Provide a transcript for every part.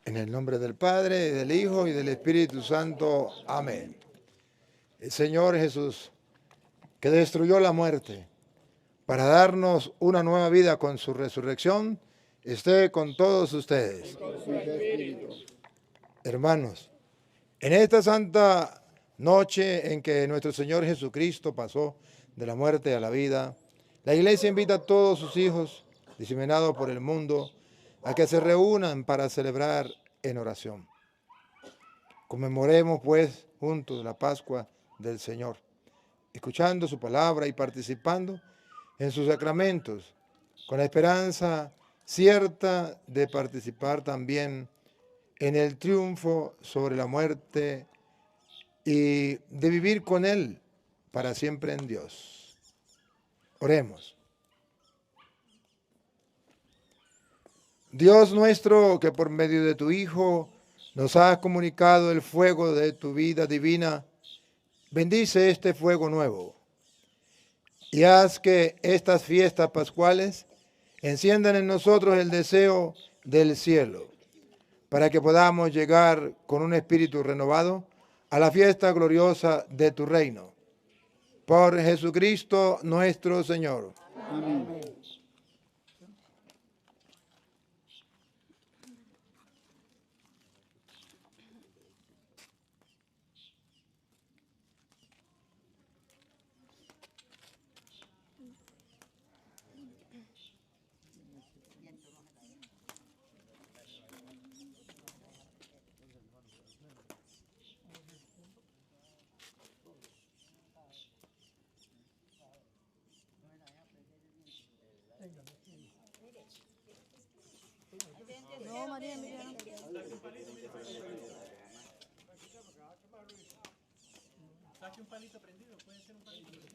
En el nombre del Padre, del Hijo y del Espíritu Santo. Amén. El Señor Jesús, que destruyó la muerte para darnos una nueva vida con su resurrección, esté con todos ustedes. Hermanos, en esta santa noche en que nuestro Señor Jesucristo pasó de la muerte a la vida, la Iglesia invita a todos sus hijos, diseminados por el mundo, a que se reúnan para celebrar en oración. Conmemoremos, pues, juntos la Pascua del Señor, escuchando su palabra y participando en sus sacramentos, con la esperanza cierta de participar también en el triunfo sobre la muerte y de vivir con Él para siempre en Dios. Oremos. Dios nuestro, que por medio de tu Hijo nos has comunicado el fuego de tu vida divina, bendice este fuego nuevo y haz que estas fiestas pascuales enciendan en nosotros el deseo del cielo, para que podamos llegar con un espíritu renovado a la fiesta gloriosa de tu reino. Por Jesucristo nuestro Señor. Amén. No, María, mira. Saque un palito prendido, puede ser un palito prendido.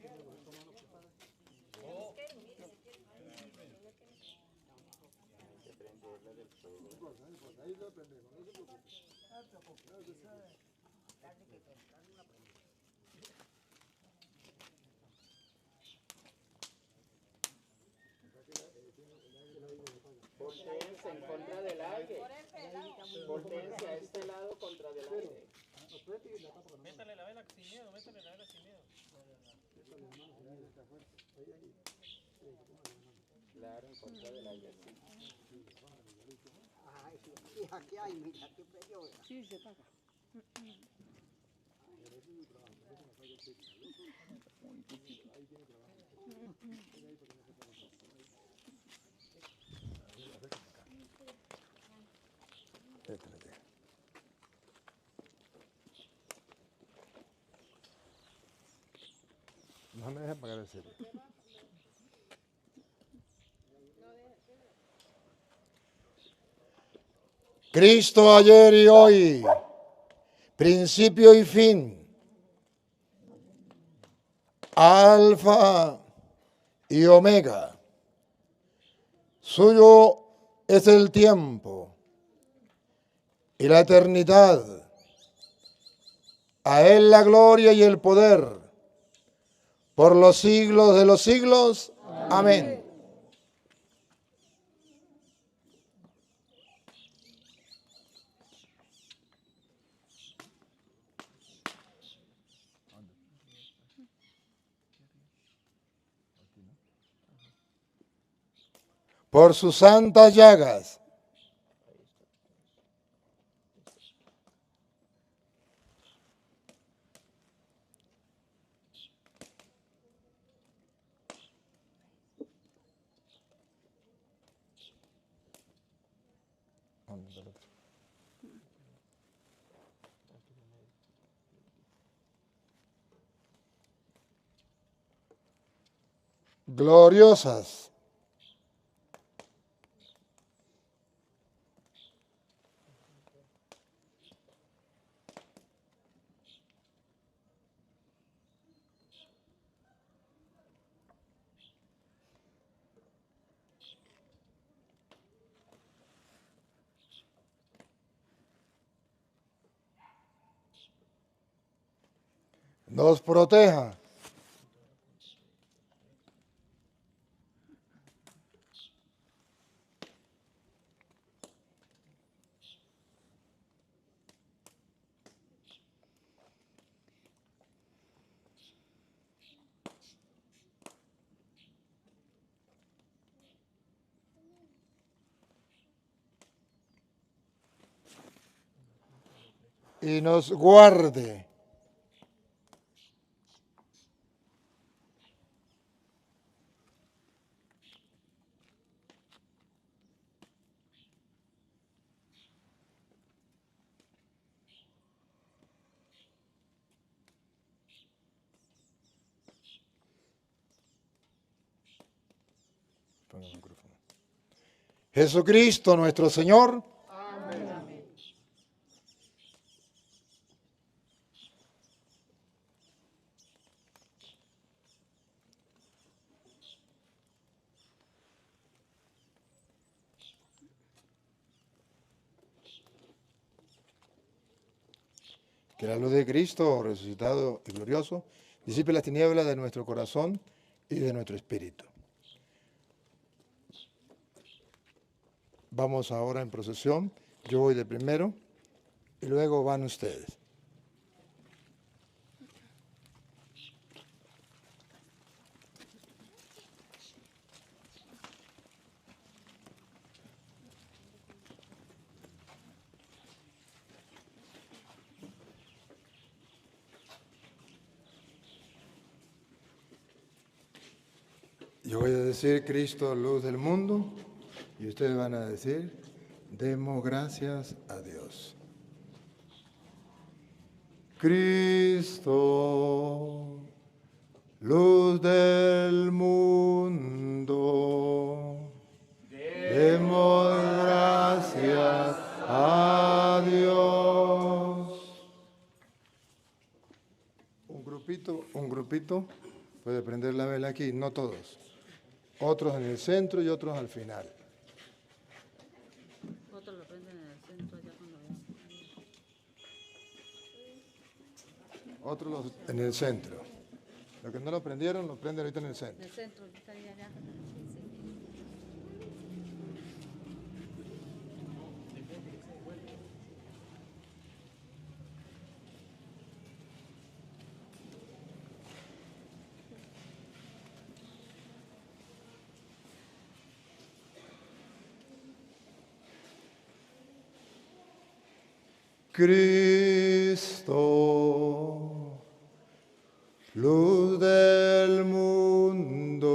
Voltéense en contra del aire. Voltéense a este lado contra del aire. Métale la vela sin miedo, métale la vela sin miedo. Claro, en contra del aire. Ay, sí, aquí hay, mira, qué bello. Sí, se paga. No me dejes pagar el cielo. Cristo ayer y hoy, principio y fin, Alfa y Omega. Suyo es el tiempo y la eternidad. A Él la gloria y el poder por los siglos de los siglos. Amén. Por sus santas llagas gloriosas, nos proteja y nos guarde. Jesucristo nuestro Señor. Que la luz de Cristo, resucitado y glorioso, disipe las tinieblas de nuestro corazón y de nuestro espíritu. Vamos ahora en procesión. Yo voy de primero y luego van ustedes. Yo voy a decir Cristo, luz del mundo, y ustedes van a decir, demos gracias a Dios. Cristo, luz del mundo, demos gracias a Dios. Un grupito puede prender la vela aquí, no todos. Otros en el centro y otros al final. Otros lo prenden en el centro ya cuando vean. Otros en el centro. Los que no lo prendieron, lo prenden ahorita en el centro. En el centro, está ahí allá. Cristo, luz del mundo,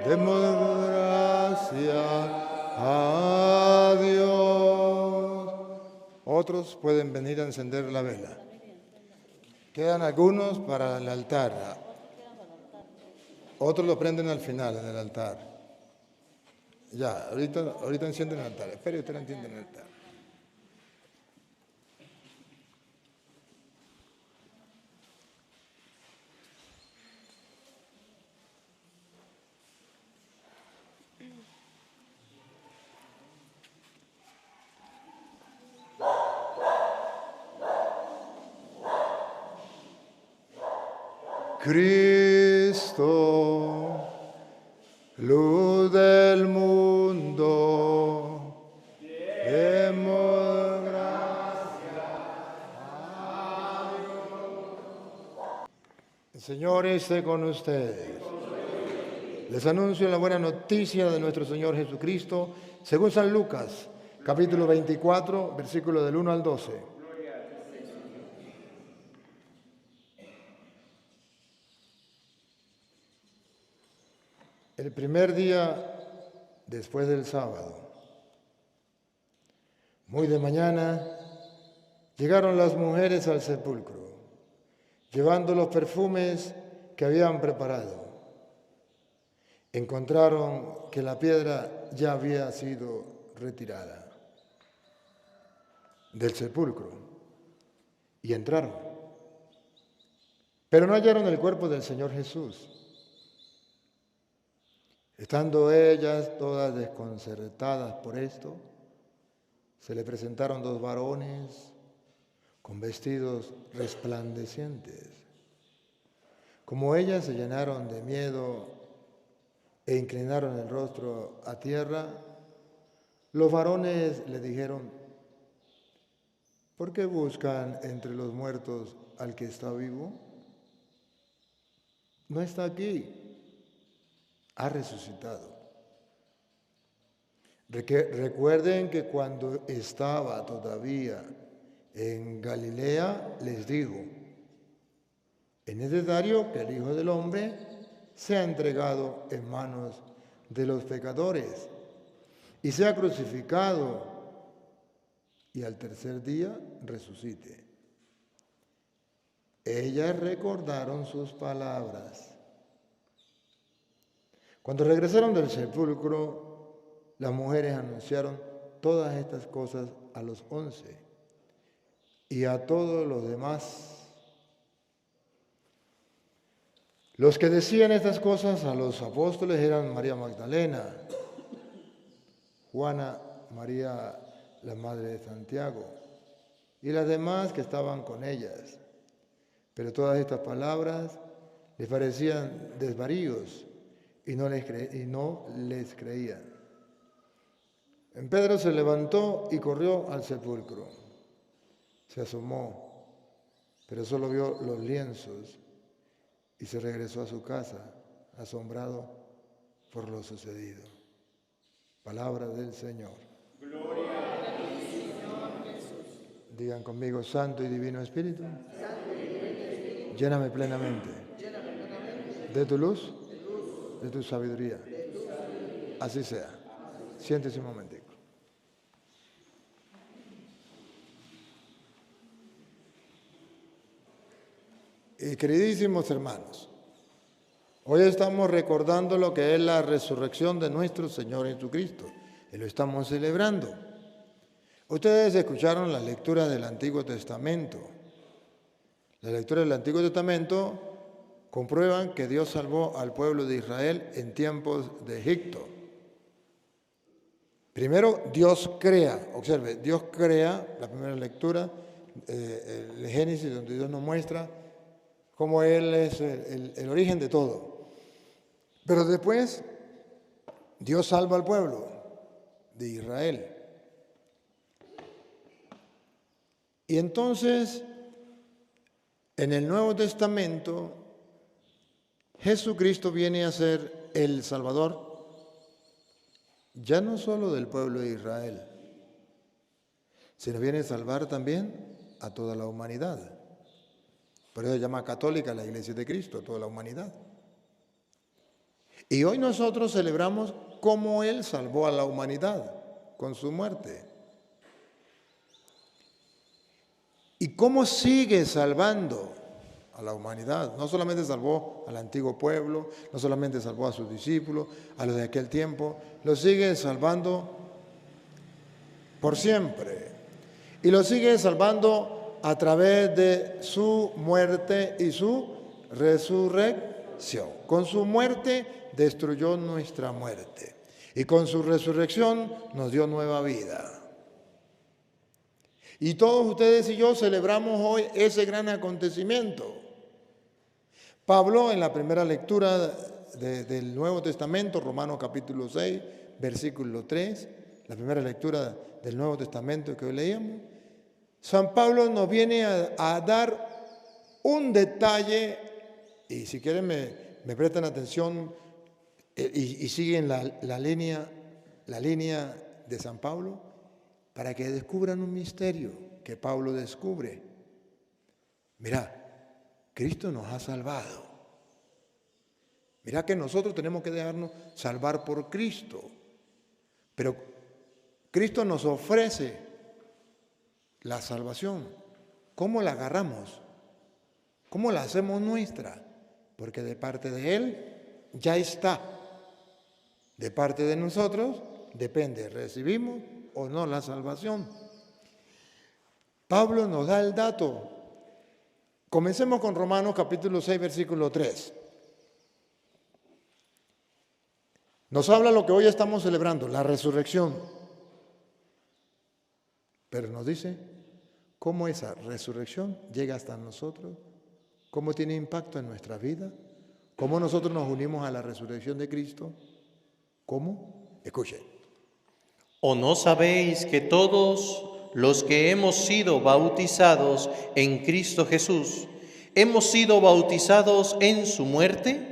demos gracias a Dios. Otros pueden venir a encender la vela. Quedan algunos para el altar. Otros lo prenden al final, en el altar. Ya, ahorita encienden el altar. Espere, usted lo enciende en el altar. Cristo, luz del mundo, demos gracias a Dios. El Señor esté con ustedes. Les anuncio la buena noticia de nuestro Señor Jesucristo, según San Lucas, capítulo 24, versículo del 1 al 12. El primer día después del sábado, muy de mañana, llegaron las mujeres al sepulcro, llevando los perfumes que habían preparado. Encontraron que la piedra ya había sido retirada del sepulcro y entraron. Pero no hallaron el cuerpo del Señor Jesús. Estando ellas todas desconcertadas por esto, se le presentaron dos varones con vestidos resplandecientes. Como ellas se llenaron de miedo e inclinaron el rostro a tierra, los varones le dijeron, ¿por qué buscan entre los muertos al que está vivo? No está aquí, ha resucitado. Recuerden que cuando estaba todavía en Galilea, les dijo, es necesario que el Hijo del Hombre sea entregado en manos de los pecadores y sea crucificado y al tercer día resucite. Ellas recordaron sus palabras. Cuando regresaron del sepulcro, las mujeres anunciaron todas estas cosas a los 11 y a todos los demás. Los que decían estas cosas a los apóstoles eran María Magdalena, Juana, María, la madre de Santiago, y las demás que estaban con ellas. Pero todas estas palabras les parecían desvaríos y no les creían. Pedro se levantó y corrió al sepulcro. Se asomó, pero solo vio los lienzos y se regresó a su casa, asombrado por lo sucedido. Palabra del Señor. Gloria a ti, Señor Jesús. Digan conmigo, Santo y Divino Espíritu, lléname plenamente de tu luz, de tu sabiduría. Así sea. Siéntese un momentico. Queridísimos hermanos, hoy estamos recordando lo que es la resurrección de nuestro Señor Jesucristo y lo estamos celebrando. Ustedes escucharon la lectura del Antiguo Testamento. La lectura del Antiguo Testamento comprueban que Dios salvó al pueblo de Israel en tiempos de Egipto. Primero, Dios crea, observe, Dios crea, la primera lectura, el Génesis, donde Dios nos muestra cómo Él es el origen de todo. Pero después, Dios salva al pueblo de Israel. Y entonces, en el Nuevo Testamento, Jesucristo viene a ser el Salvador, ya no solo del pueblo de Israel, sino viene a salvar también a toda la humanidad. Por eso se llama católica la Iglesia de Cristo, toda la humanidad. Y hoy nosotros celebramos cómo Él salvó a la humanidad con su muerte. Y cómo sigue salvando a la humanidad. No solamente salvó al antiguo pueblo, no solamente salvó a sus discípulos, a los de aquel tiempo, lo sigue salvando por siempre. Y lo sigue salvando a través de su muerte y su resurrección. Con su muerte destruyó nuestra muerte y con su resurrección nos dio nueva vida. Y todos ustedes y yo celebramos hoy ese gran acontecimiento. Pablo, en la primera lectura del Nuevo Testamento, Romanos capítulo 6, versículo 3, la primera lectura del Nuevo Testamento que hoy leíamos, San Pablo nos viene a dar un detalle, y si quieren me prestan atención y siguen la línea de San Pablo, para que descubran un misterio que Pablo descubre. Mirá, Cristo nos ha salvado. Mirá que nosotros tenemos que dejarnos salvar por Cristo, pero Cristo nos ofrece la salvación. ¿Cómo la agarramos? ¿Cómo la hacemos nuestra? Porque de parte de Él ya está. De parte de nosotros depende, ¿recibimos o no la salvación? Pablo nos da el dato. Comencemos con Romanos capítulo 6, versículo 3. Nos habla lo que hoy estamos celebrando, la resurrección. Pero nos dice cómo esa resurrección llega hasta nosotros, cómo tiene impacto en nuestra vida, cómo nosotros nos unimos a la resurrección de Cristo. ¿Cómo? Escuchen. ¿O no sabéis que todos los que hemos sido bautizados en Cristo Jesús, hemos sido bautizados en su muerte?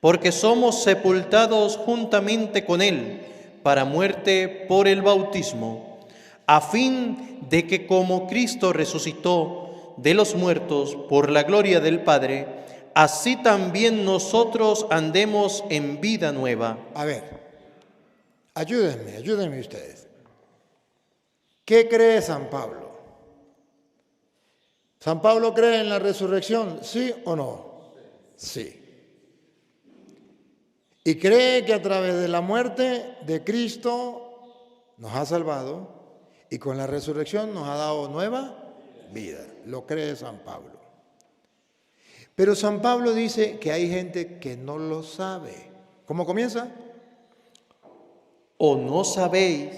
Porque somos sepultados juntamente con Él para muerte por el bautismo, a fin de que como Cristo resucitó de los muertos por la gloria del Padre, así también nosotros andemos en vida nueva. A ver, ayúdenme ustedes. ¿Qué cree San Pablo? ¿San Pablo cree en la resurrección? ¿Sí o no? Sí. Y cree que a través de la muerte de Cristo nos ha salvado y con la resurrección nos ha dado nueva vida. Lo cree San Pablo. Pero San Pablo dice que hay gente que no lo sabe. ¿Cómo comienza? ¿O no sabéis?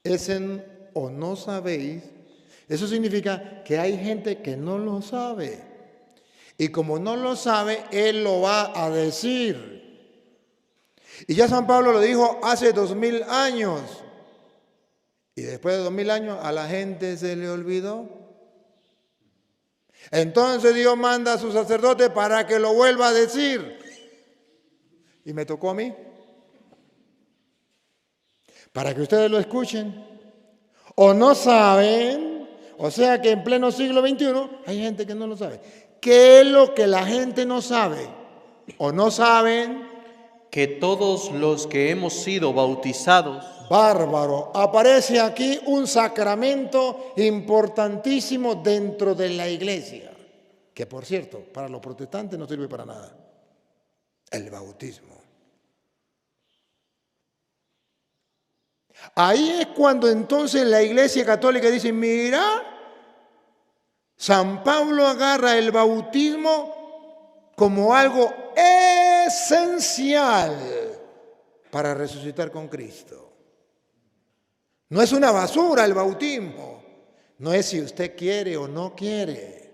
Ese o no sabéis, eso significa que hay gente que no lo sabe. Y como no lo sabe, él lo va a decir. Y ya San Pablo lo dijo hace 2000 años. Y después de 2000 años a la gente se le olvidó. Entonces Dios manda a su sacerdote para que lo vuelva a decir. Y me tocó a mí. Para que ustedes lo escuchen. O no saben, o sea que en pleno siglo XXI hay gente que no lo sabe. ¿Qué es lo que la gente no sabe? ¿O no saben? Que todos los que hemos sido bautizados, Bárbaro, aparece aquí un sacramento importantísimo dentro de la iglesia, que por cierto, para los protestantes no sirve para nada. El bautismo. Ahí es cuando entonces la Iglesia Católica dice, mira, San Pablo agarra el bautismo como algo esencial para resucitar con Cristo. No es una basura el bautismo, no es si usted quiere o no quiere.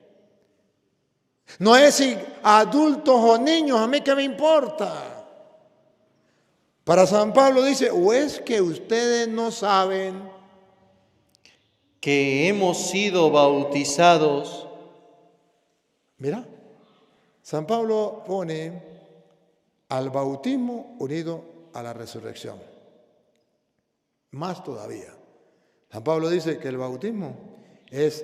No es si adultos o niños, a mí qué me importa. Para San Pablo dice, o es que ustedes no saben que hemos sido bautizados. Mira, San Pablo pone al bautismo unido a la resurrección. Más todavía. San Pablo dice que el bautismo es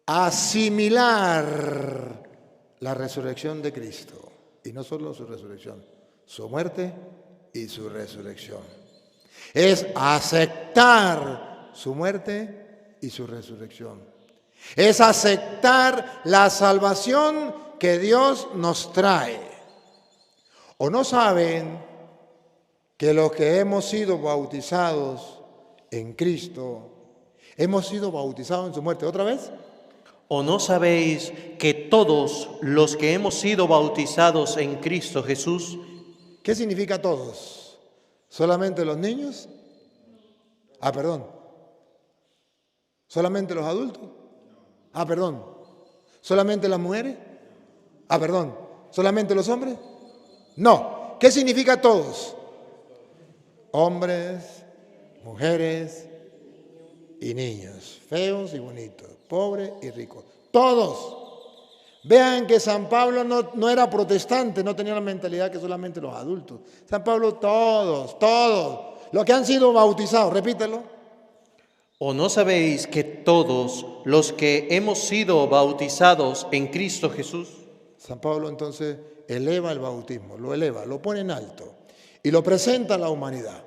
asimilar la resurrección de Cristo. Y no solo su resurrección, su muerte y su resurrección. Es aceptar su muerte y su resurrección. Es aceptar la salvación que Dios nos trae. ¿O no saben que los que hemos sido bautizados en Cristo, hemos sido bautizados en su muerte? ¿Otra vez? ¿O no sabéis que todos los que hemos sido bautizados en Cristo Jesús? ¿Qué significa todos? ¿Solamente los niños? Perdón. ¿Solamente los adultos? Perdón. ¿Solamente las mujeres? Perdón. ¿Solamente los hombres? No. ¿Qué significa todos? Hombres, mujeres y niños, feos y bonitos, pobres y ricos. Todos. Vean que San Pablo no era protestante, no tenía la mentalidad que solamente los adultos. San Pablo, todos, los que han sido bautizados, repítelo. ¿O no sabéis que todos los que hemos sido bautizados en Cristo Jesús? San Pablo entonces eleva el bautismo, lo pone en alto y lo presenta a la humanidad.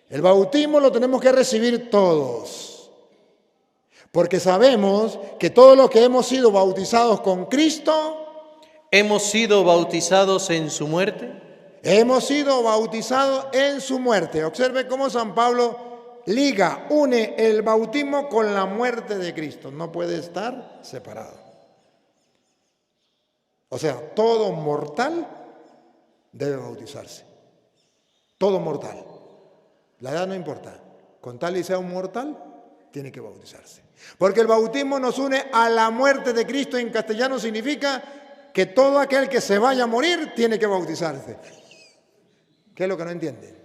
El bautismo lo tenemos que recibir todos. Porque sabemos que todos los que hemos sido bautizados con Cristo, ¿hemos sido bautizados en su muerte? Hemos sido bautizados en su muerte. Observe cómo San Pablo une el bautismo con la muerte de Cristo. No puede estar separado. O sea, todo mortal debe bautizarse. Todo mortal. La edad no importa. Con tal y sea un mortal, tiene que bautizarse. Porque el bautismo nos une a la muerte de Cristo. En castellano significa que todo aquel que se vaya a morir tiene que bautizarse. ¿Qué es lo que no entienden?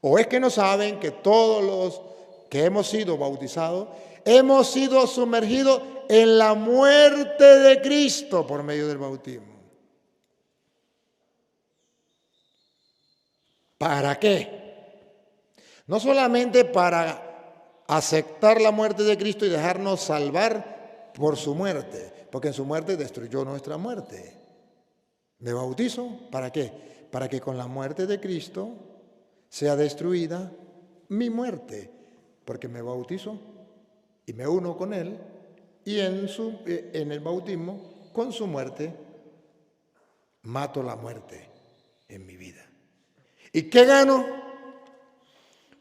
O es que no saben que todos los que hemos sido bautizados, hemos sido sumergidos en la muerte de Cristo por medio del bautismo. ¿Para qué? No solamente para aceptar la muerte de Cristo y dejarnos salvar por su muerte, porque en su muerte destruyó nuestra muerte. ¿Me bautizo? ¿Para qué? Para que con la muerte de Cristo sea destruida mi muerte, porque me bautizo y me uno con Él, y en el bautismo, con su muerte, mato la muerte en mi vida. ¿Y qué gano?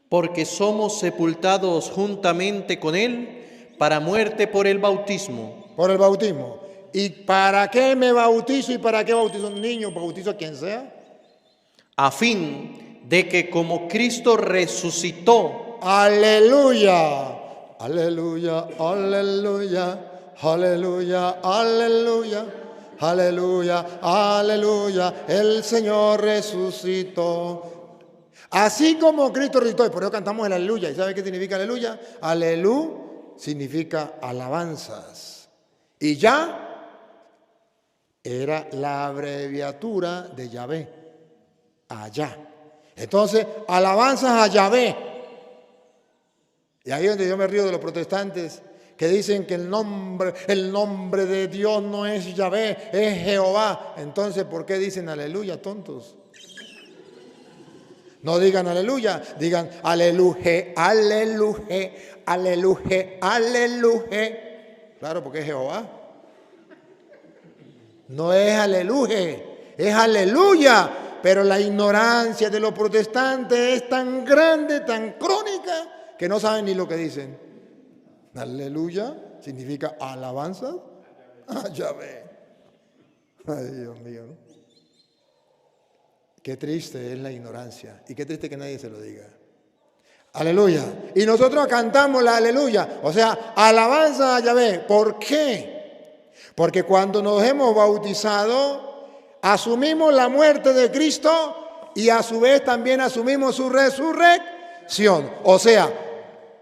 Porque somos sepultados juntamente con Él para muerte por el bautismo. Por el bautismo. ¿Y para qué me bautizo y para qué bautizo a un niño? ¿Bautizo a quien sea? A fin de que como Cristo resucitó. Aleluya, aleluya, aleluya, aleluya, aleluya, aleluya, aleluya, el Señor resucitó. Así como Cristo resucitó, y por eso cantamos el aleluya. ¿Y sabe qué significa aleluya? Alelú significa alabanzas. Y ya era la abreviatura de Yahvé, allá. Entonces, alabanzas a Yahvé. Y ahí es donde yo me río de los protestantes que dicen que el nombre de Dios no es Yahvé, es Jehová. Entonces, ¿por qué dicen aleluya, tontos? No digan aleluya, digan aleluje, aleluje, aleluje, aleluje. Claro, porque es Jehová. No es aleluje, es aleluya. Pero la ignorancia de los protestantes es tan grande, tan crónica, que no saben ni lo que dicen. Aleluya significa alabanza a Yahvé. Ay, Dios mío, ¿no? Qué triste es la ignorancia y qué triste que nadie se lo diga. Aleluya. Y nosotros cantamos la aleluya, o sea, alabanza a Yahvé. ¿Por qué? Porque cuando nos hemos bautizado, asumimos la muerte de Cristo y a su vez también asumimos su resurrección. O sea,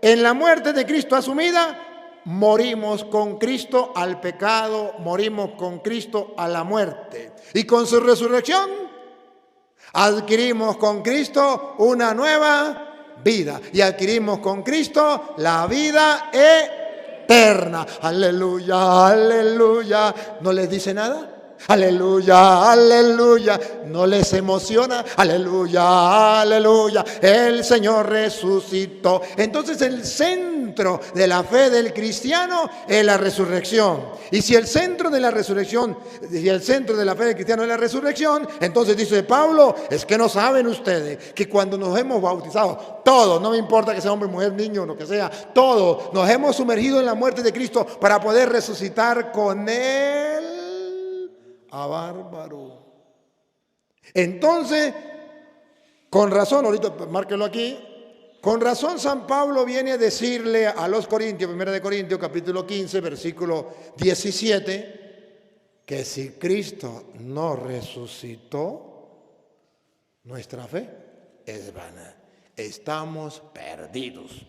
en la muerte de Cristo asumida, morimos con Cristo al pecado, morimos con Cristo a la muerte. Y con su resurrección, adquirimos con Cristo una nueva vida. Y adquirimos con Cristo la vida eterna. Aleluya, aleluya. ¿No les dice nada? Aleluya, aleluya, no les emociona, aleluya, aleluya, el Señor resucitó. Entonces el centro de la fe del cristiano es la resurrección. Y si el centro de la resurrección, si el centro de la fe del cristiano es la resurrección, entonces dice Pablo, es que no saben ustedes que cuando nos hemos bautizado, todos, no me importa que sea hombre, mujer, niño, lo que sea, todos nos hemos sumergido en la muerte de Cristo para poder resucitar con Él. A bárbaro. Entonces, con razón, ahorita márquelo aquí, con razón San Pablo viene a decirle a los Corintios, 1 Corintios capítulo 15, versículo 17, que si Cristo no resucitó, nuestra fe es vana. Estamos perdidos.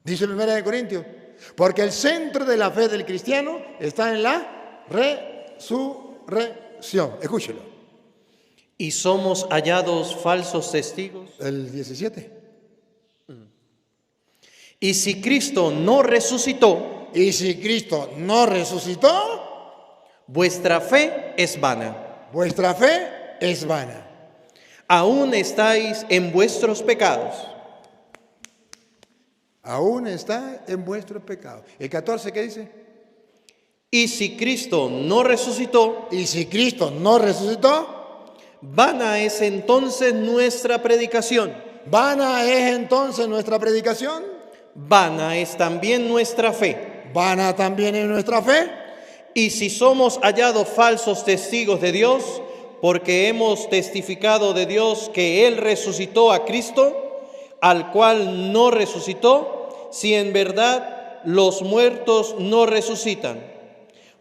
Dice 1 Corintios, porque el centro de la fe del cristiano está en la resurrección. Escúchelo. Y somos hallados falsos testigos. El 17. Y si Cristo no resucitó. Y si Cristo no resucitó, vuestra fe es vana. Vuestra fe es vana. Aún estáis en vuestros pecados. Aún está en vuestros pecados. El 14, ¿qué dice? Y si Cristo no resucitó. Y si Cristo no resucitó, vana es entonces nuestra predicación. Vana es entonces nuestra predicación. Vana es también nuestra fe. Vana también es nuestra fe. Y si somos hallados falsos testigos de Dios, porque hemos testificado de Dios que Él resucitó a Cristo, al cual no resucitó, si en verdad los muertos no resucitan.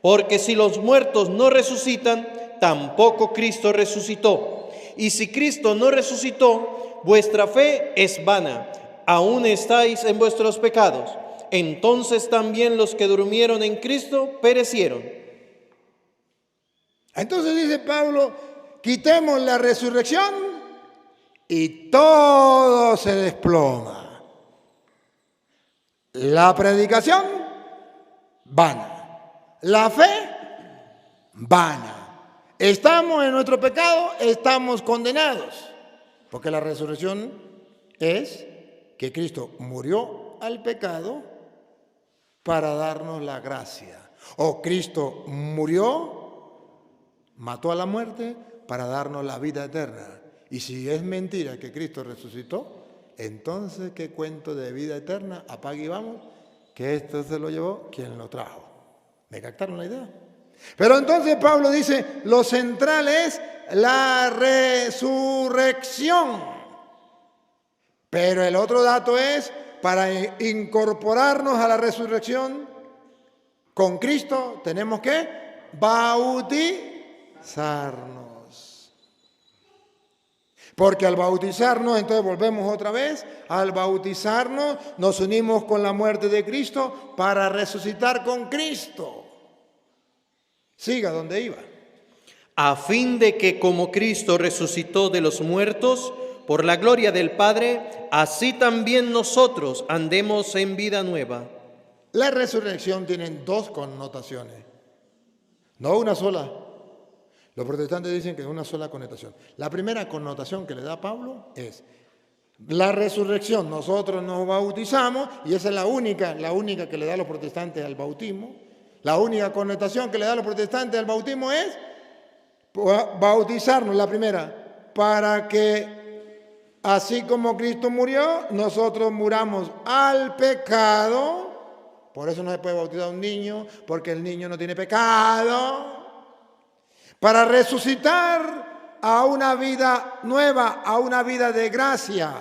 Porque si los muertos no resucitan, tampoco Cristo resucitó. Y si Cristo no resucitó, vuestra fe es vana. Aún estáis en vuestros pecados. Entonces también los que durmieron en Cristo perecieron. Entonces dice Pablo, quitemos la resurrección y todo se desploma. La predicación, vana. La fe, vana. Estamos en nuestro pecado, estamos condenados. Porque la resurrección es que Cristo murió al pecado para darnos la gracia. O Cristo murió, mató a la muerte para darnos la vida eterna. Y si es mentira que Cristo resucitó, entonces qué cuento de vida eterna, apague y vamos, que esto se lo llevó quien lo trajo. ¿Me captaron la idea? Pero entonces Pablo dice, lo central es la resurrección. Pero el otro dato es, para incorporarnos a la resurrección con Cristo, tenemos que bautizarnos. Porque al bautizarnos, entonces volvemos otra vez, al bautizarnos nos unimos con la muerte de Cristo para resucitar con Cristo. Siga donde iba. A fin de que como Cristo resucitó de los muertos por la gloria del Padre, así también nosotros andemos en vida nueva. La resurrección tiene dos connotaciones, no una sola. Los protestantes dicen que es una sola connotación. La primera connotación que le da Pablo es la resurrección. Nosotros nos bautizamos y esa es la única que le da a los protestantes al bautismo. La única connotación que le da a los protestantes al bautismo es bautizarnos, la primera, para que así como Cristo murió, nosotros muramos al pecado. Por eso no se puede bautizar a un niño, porque el niño no tiene pecado. Para resucitar a una vida nueva, a una vida de gracia.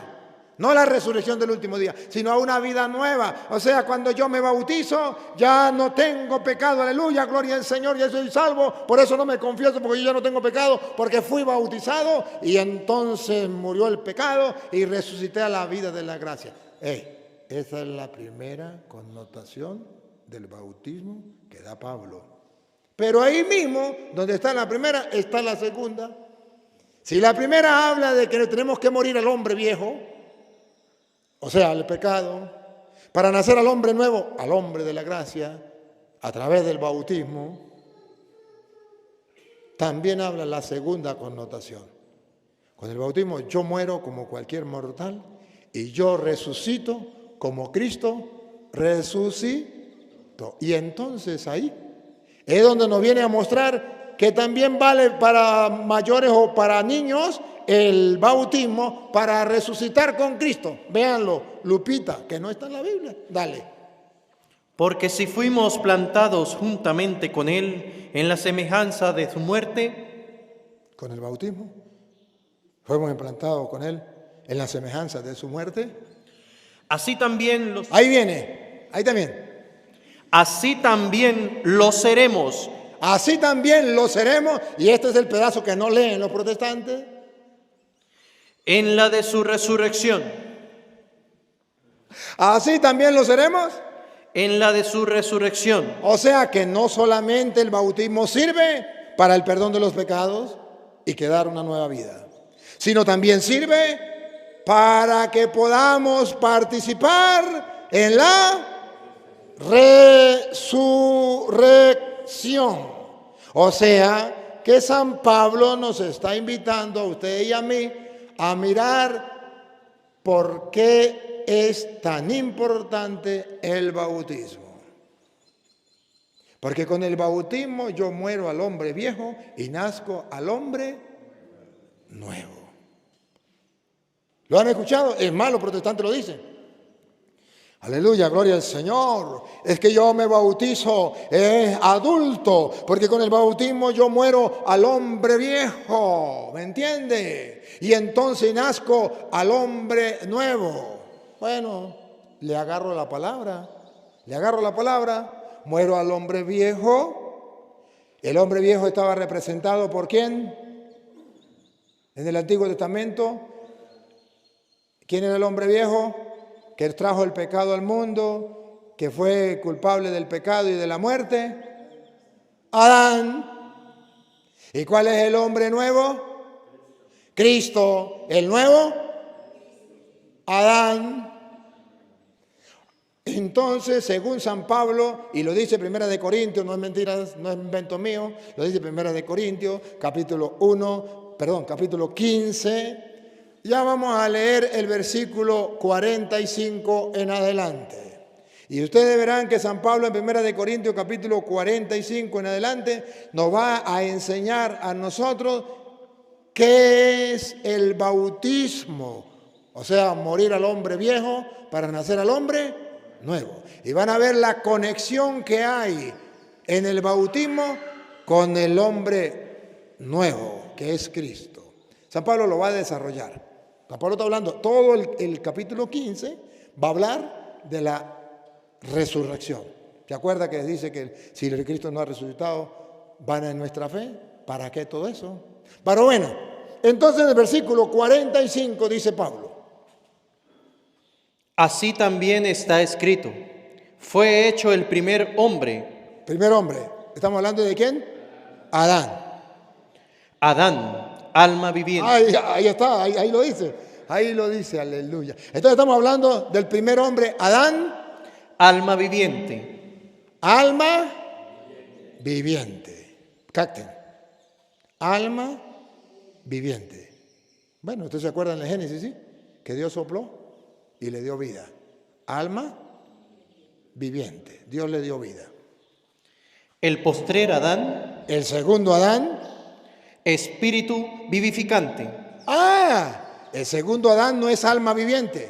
No la resurrección del último día, sino a una vida nueva. O sea, cuando yo me bautizo, ya no tengo pecado. Aleluya, gloria al Señor, ya soy salvo. Por eso no me confieso, porque yo ya no tengo pecado, porque fui bautizado y entonces murió el pecado y resucité a la vida de la gracia. Esa es la primera connotación del bautismo que da Pablo. Pero ahí mismo, donde está la primera, está la segunda. Si la primera habla de que tenemos que morir al hombre viejo, o sea, al pecado, para nacer al hombre nuevo, al hombre de la gracia, a través del bautismo, también habla la segunda connotación. Con el bautismo yo muero como cualquier mortal y yo resucito como Cristo resucitó. Y entonces ahí es donde nos viene a mostrar que también vale para mayores o para niños el bautismo para resucitar con Cristo. Véanlo, Lupita, que no está en la Biblia. Dale. Porque si fuimos plantados juntamente con Él en la semejanza de su muerte, con el bautismo, fuimos implantados con Él en la semejanza de su muerte. Así también Ahí viene, ahí también. Así también lo seremos. Así también lo seremos, y este es el pedazo que no leen los protestantes. En la de su resurrección. Así también lo seremos. En la de su resurrección. O sea que no solamente el bautismo sirve para el perdón de los pecados y quedar una nueva vida, sino también sirve para que podamos participar en la resurrección. O sea que San Pablo nos está invitando a usted y a mí a mirar por qué es tan importante el bautismo. Porque con el bautismo yo muero al hombre viejo y nazco al hombre nuevo. ¿Lo han escuchado? Es más, los protestantes lo dicen. Aleluya, gloria al Señor. Es que yo me bautizo adulto, porque con el bautismo yo muero al hombre viejo, ¿me entiende? Y entonces nazco al hombre nuevo. Bueno, le agarro la palabra, muero al hombre viejo. El hombre viejo estaba representado ¿por quién? En el Antiguo Testamento. ¿Quién era el hombre viejo? Que trajo el pecado al mundo, que fue culpable del pecado y de la muerte. Adán. ¿Y cuál es el hombre nuevo? Cristo, el nuevo Adán. Entonces, según San Pablo, y lo dice Primera de Corintios, no es mentira, no es invento mío, lo dice Primera de Corintios, capítulo 15, ya vamos a leer el versículo 45 en adelante. Y ustedes verán que San Pablo en Primera de Corintios, capítulo 45 en adelante, nos va a enseñar a nosotros qué es el bautismo, o sea, morir al hombre viejo para nacer al hombre nuevo. Y van a ver la conexión que hay en el bautismo con el hombre nuevo, que es Cristo. San Pablo lo va a desarrollar. San Pablo está hablando, todo el capítulo 15 va a hablar de la resurrección. ¿Te acuerdas que dice que si el Cristo no ha resucitado, van en nuestra fe? ¿Para qué todo eso? Pero bueno, entonces en el versículo 45 dice Pablo: Así también está escrito, fue hecho el primer hombre. Primer hombre, ¿estamos hablando de quién? Adán. Adán, alma viviente. Ahí está, ahí lo dice. Ahí lo dice, aleluya. Entonces estamos hablando del primer hombre, Adán. Alma viviente. Alma viviente. Capten. Alma viviente. Bueno, ustedes se acuerdan de Génesis, ¿sí? Que Dios sopló y le dio vida. Alma viviente. Dios le dio vida. El postrer Adán. El segundo Adán. Espíritu vivificante. El segundo Adán no es alma viviente.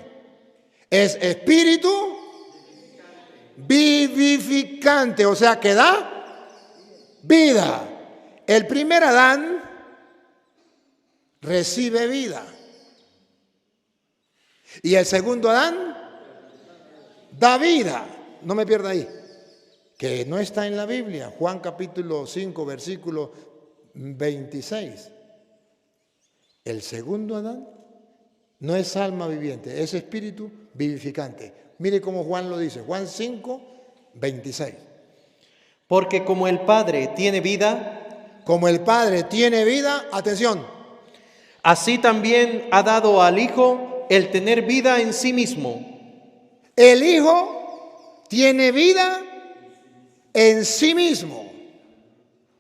Es espíritu vivificante. O sea, que da vida. El primer Adán recibe vida. Y el segundo Adán da vida. No me pierda ahí, que no está en la Biblia. Juan capítulo 5, versículo 26. El segundo Adán no es alma viviente, es espíritu vivificante. Mire cómo Juan lo dice. Juan 5, 26. Porque como el Padre tiene vida, como el Padre tiene vida, atención, así también ha dado al Hijo el tener vida en sí mismo. El Hijo tiene vida en sí mismo.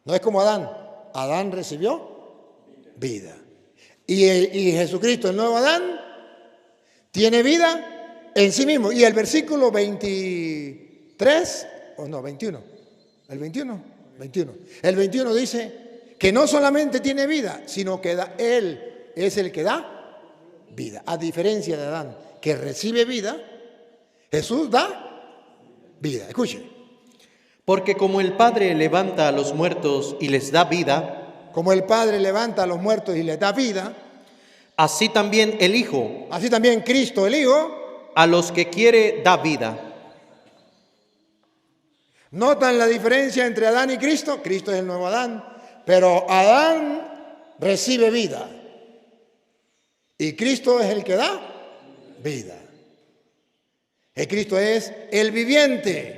No es como Adán. Adán recibió vida. Y Jesucristo, el nuevo Adán, tiene vida en sí mismo. Y el versículo 23, o no, 21. El 21. El 21 dice que no solamente tiene vida, sino que Él es el que da vida. A diferencia de Adán, que recibe vida, Jesús da vida. Escuchen. Porque como el Padre levanta a los muertos y les da vida, como el Padre levanta a los muertos y les da vida, así también el Hijo, así también Cristo el Hijo, a los que quiere da vida. ¿Notan la diferencia entre Adán y Cristo? Cristo es el nuevo Adán, pero Adán recibe vida y Cristo es el que da vida. El Cristo es el viviente.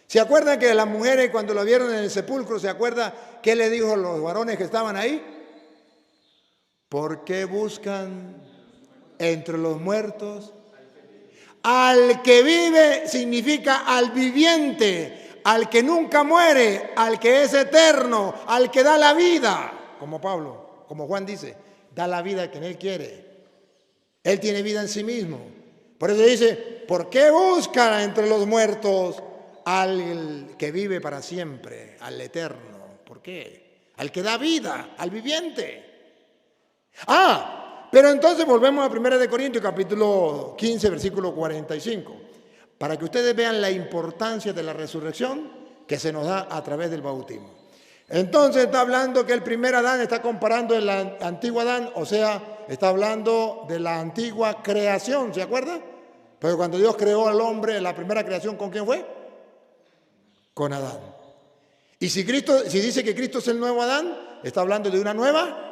¿Se acuerdan que las mujeres cuando lo vieron en el sepulcro, se acuerdan qué le dijo a los varones que estaban ahí? ¿Por qué buscan entre los muertos? Al que vive significa al viviente, al que nunca muere, al que es eterno, al que da la vida. Como Pablo, como Juan dice, da la vida que Él quiere. Él tiene vida en sí mismo. Por eso dice, ¿por qué buscan entre los muertos al que vive para siempre, al eterno? ¿Por qué? Al que da vida, al viviente. Pero entonces volvemos a 1 Corintios capítulo 15, versículo 45, para que ustedes vean la importancia de la resurrección que se nos da a través del bautismo. Entonces está hablando que el primer Adán está comparando el antiguo Adán, o sea, está hablando de la antigua creación, ¿se acuerda? Pero cuando Dios creó al hombre, la primera creación, ¿con quién fue? Con Adán. Y si dice que Cristo es el nuevo Adán, está hablando de una nueva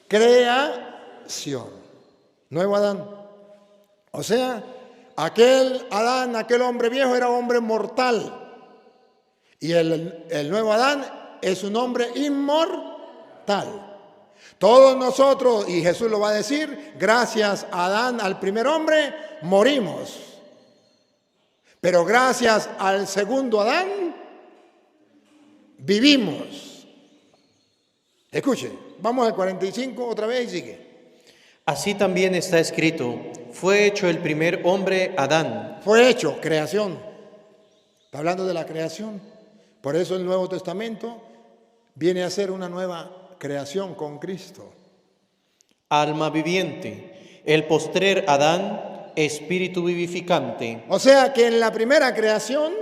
creación. Nuevo Adán. O sea, aquel Adán, aquel hombre viejo era hombre mortal. Y el nuevo Adán es un hombre inmortal. Todos nosotros, y Jesús lo va a decir, gracias a Adán, al primer hombre, morimos. Pero gracias al segundo Adán, vivimos. Escuche, vamos al 45 otra vez y sigue. Así también está escrito, fue hecho el primer hombre Adán. Fue hecho, creación. Está hablando de la creación. Por eso el Nuevo Testamento viene a ser una nueva creación con Cristo. Alma viviente, el postrer Adán, espíritu vivificante. O sea que en la primera creación,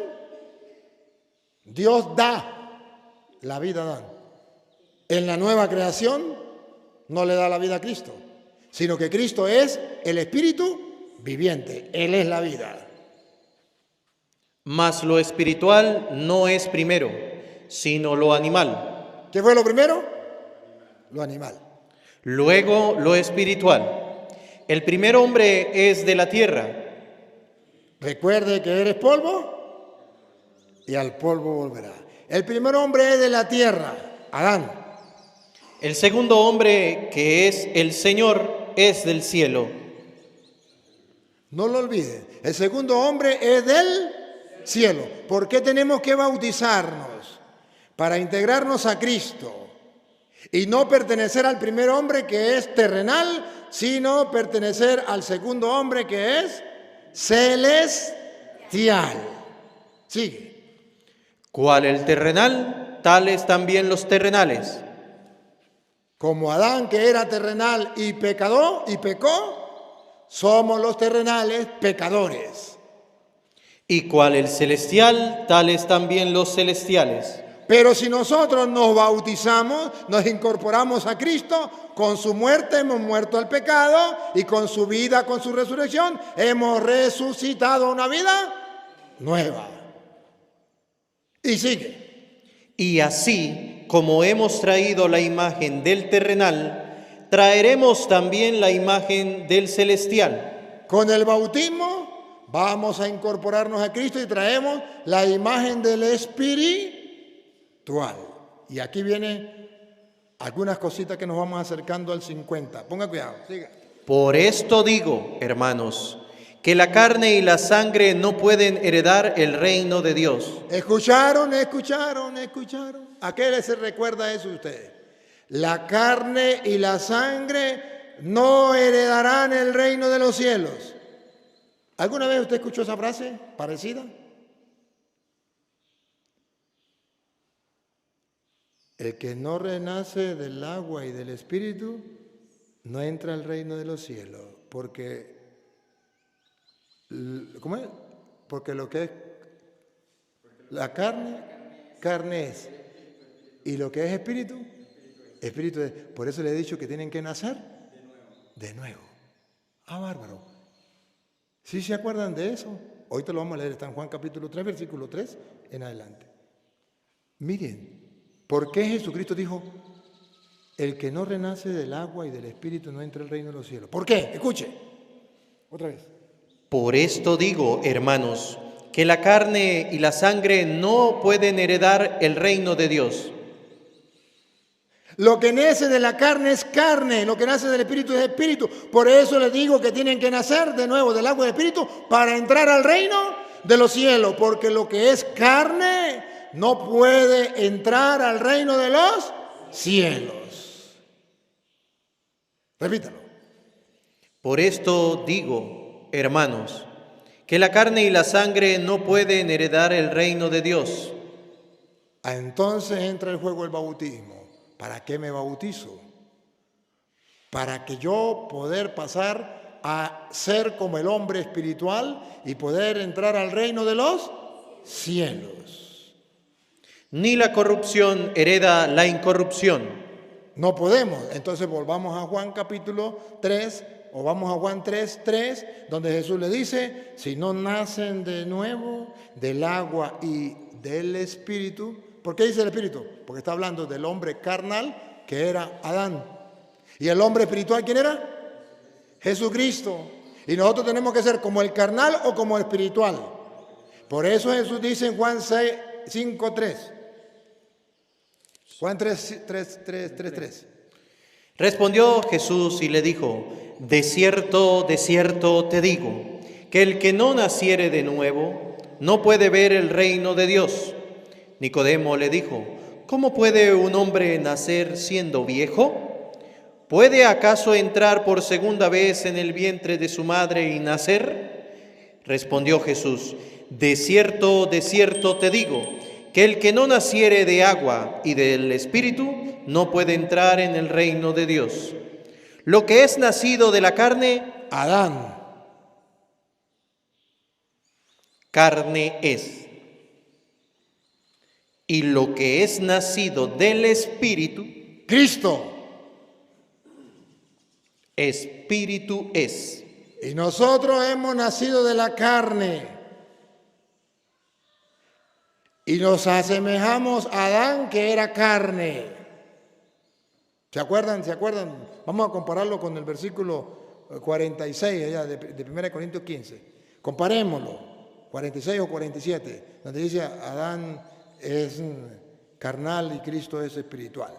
Dios da la vida a Adán. En la nueva creación, no le da la vida a Cristo, sino que Cristo es el espíritu viviente. Él es la vida. Mas lo espiritual no es primero, sino lo animal. ¿Qué fue lo primero? Lo animal. Luego lo espiritual. El primer hombre es de la tierra. Recuerde que eres polvo y al polvo volverá. El primer hombre es de la tierra, Adán. El segundo hombre, que es el Señor, es del cielo. No lo olvide. El segundo hombre es del cielo. ¿Por qué tenemos que bautizarnos? Para integrarnos a Cristo y no pertenecer al primer hombre que es terrenal, sino pertenecer al segundo hombre que es celestial. Sigue. Cual el terrenal, tales también los terrenales. Como Adán, que era terrenal y pecó, somos los terrenales pecadores. Y cual el celestial, tales también los celestiales. Pero si nosotros nos bautizamos, nos incorporamos a Cristo, con su muerte hemos muerto al pecado y con su vida, con su resurrección, hemos resucitado a una vida nueva. Y sigue. Y así como hemos traído la imagen del terrenal, traeremos también la imagen del celestial. Con el bautismo vamos a incorporarnos a Cristo y traemos la imagen del espiritual. Y aquí vienen algunas cositas que nos vamos acercando al 50. Ponga cuidado, siga. Por esto digo, hermanos, que la carne y la sangre no pueden heredar el reino de Dios. ¿Escucharon? ¿A qué se recuerda eso ustedes? La carne y la sangre no heredarán el reino de los cielos. ¿Alguna vez usted escuchó esa frase parecida? El que no renace del agua y del espíritu no entra al reino de los cielos, porque ¿cómo es? Porque lo que es la carne, carne es, y lo que es espíritu, espíritu es. Por eso le he dicho que tienen que nacer de nuevo. Ah, bárbaro. ¿Sí se acuerdan de eso? Hoy te lo vamos a leer, está en Juan capítulo 3, versículo 3 en adelante. Miren. ¿Por qué Jesucristo dijo, el que no renace del agua y del espíritu no entra al reino de los cielos? ¿Por qué? Escuche. Otra vez. Por esto digo, hermanos, que la carne y la sangre no pueden heredar el reino de Dios. Lo que nace de la carne es carne, lo que nace del espíritu es espíritu. Por eso les digo que tienen que nacer de nuevo del agua y del espíritu para entrar al reino de los cielos, porque lo que es carne no puede entrar al reino de los cielos. Repítalo. Por esto digo, hermanos, que la carne y la sangre no pueden heredar el reino de Dios. Entonces entra el juego el bautismo. ¿Para qué me bautizo? Para que yo poder pasar a ser como el hombre espiritual y poder entrar al reino de los cielos. Ni la corrupción hereda la incorrupción. No podemos. Entonces volvamos a Juan capítulo 3, o vamos a Juan 3, donde Jesús le dice, si no nacen de nuevo del agua y del espíritu. ¿Por qué dice el espíritu? Porque está hablando del hombre carnal, que era Adán. ¿Y el hombre espiritual quién era? Jesucristo. Y nosotros tenemos que ser como el carnal o como el espiritual. Por eso Jesús dice en Juan 5:3. Juan 3:3. Respondió Jesús y le dijo: de cierto te digo, que el que no naciere de nuevo no puede ver el reino de Dios. Nicodemo le dijo: ¿cómo puede un hombre nacer siendo viejo? ¿Puede acaso entrar por segunda vez en el vientre de su madre y nacer? Respondió Jesús: de cierto te digo, que el que no naciere de agua y del Espíritu no puede entrar en el reino de Dios. Lo que es nacido de la carne, Adán. carne es. Y lo que es nacido del Espíritu, Cristo. Espíritu es. Y nosotros hemos nacido de la carne. Y nos asemejamos a Adán, que era carne. ¿Se acuerdan? Vamos a compararlo con el versículo 46 allá de 1 Corintios 15. Comparémoslo, 46 o 47, donde dice Adán es carnal y Cristo es espiritual.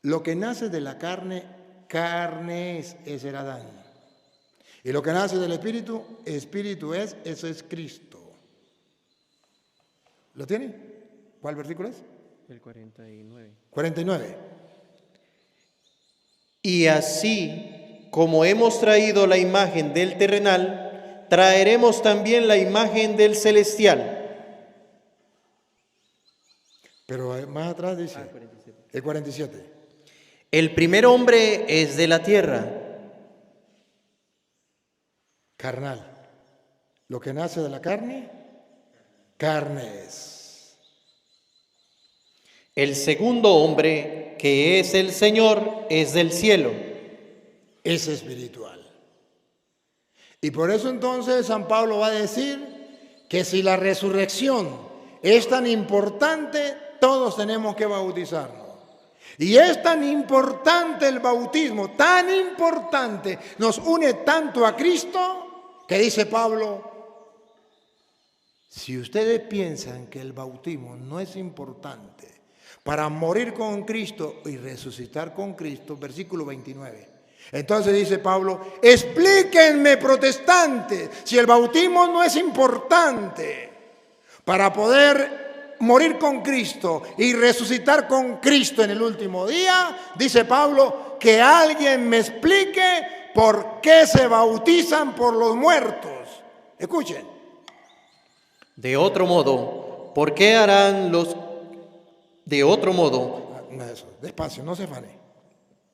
Lo que nace de la carne, carne es, ese era Adán. Y lo que nace del espíritu, espíritu es, eso es Cristo. ¿Lo tiene? ¿Cuál versículo es? El 49. 49. Y así como hemos traído la imagen del terrenal, traeremos también la imagen del celestial. Pero más atrás dice, el 47. El primer hombre es de la tierra, Carnal. Lo que nace de la carne, carne es. el segundo hombre, que es el Señor, es del cielo. Es espiritual. Y por eso entonces San Pablo va a decir que si la resurrección es tan importante, todos tenemos que bautizarnos. Y es tan importante el bautismo, tan importante, nos une tanto a Cristo, que dice Pablo, si ustedes piensan que el bautismo no es importante para morir con Cristo y resucitar con Cristo, versículo 29. Entonces dice Pablo, explíquenme, protestantes, si el bautismo no es importante para poder morir con Cristo y resucitar con Cristo en el último día, dice Pablo, que alguien me explique por qué se bautizan por los muertos. Escuchen. De otro modo, ¿por qué harán los... De otro modo, Despacio, no se afane.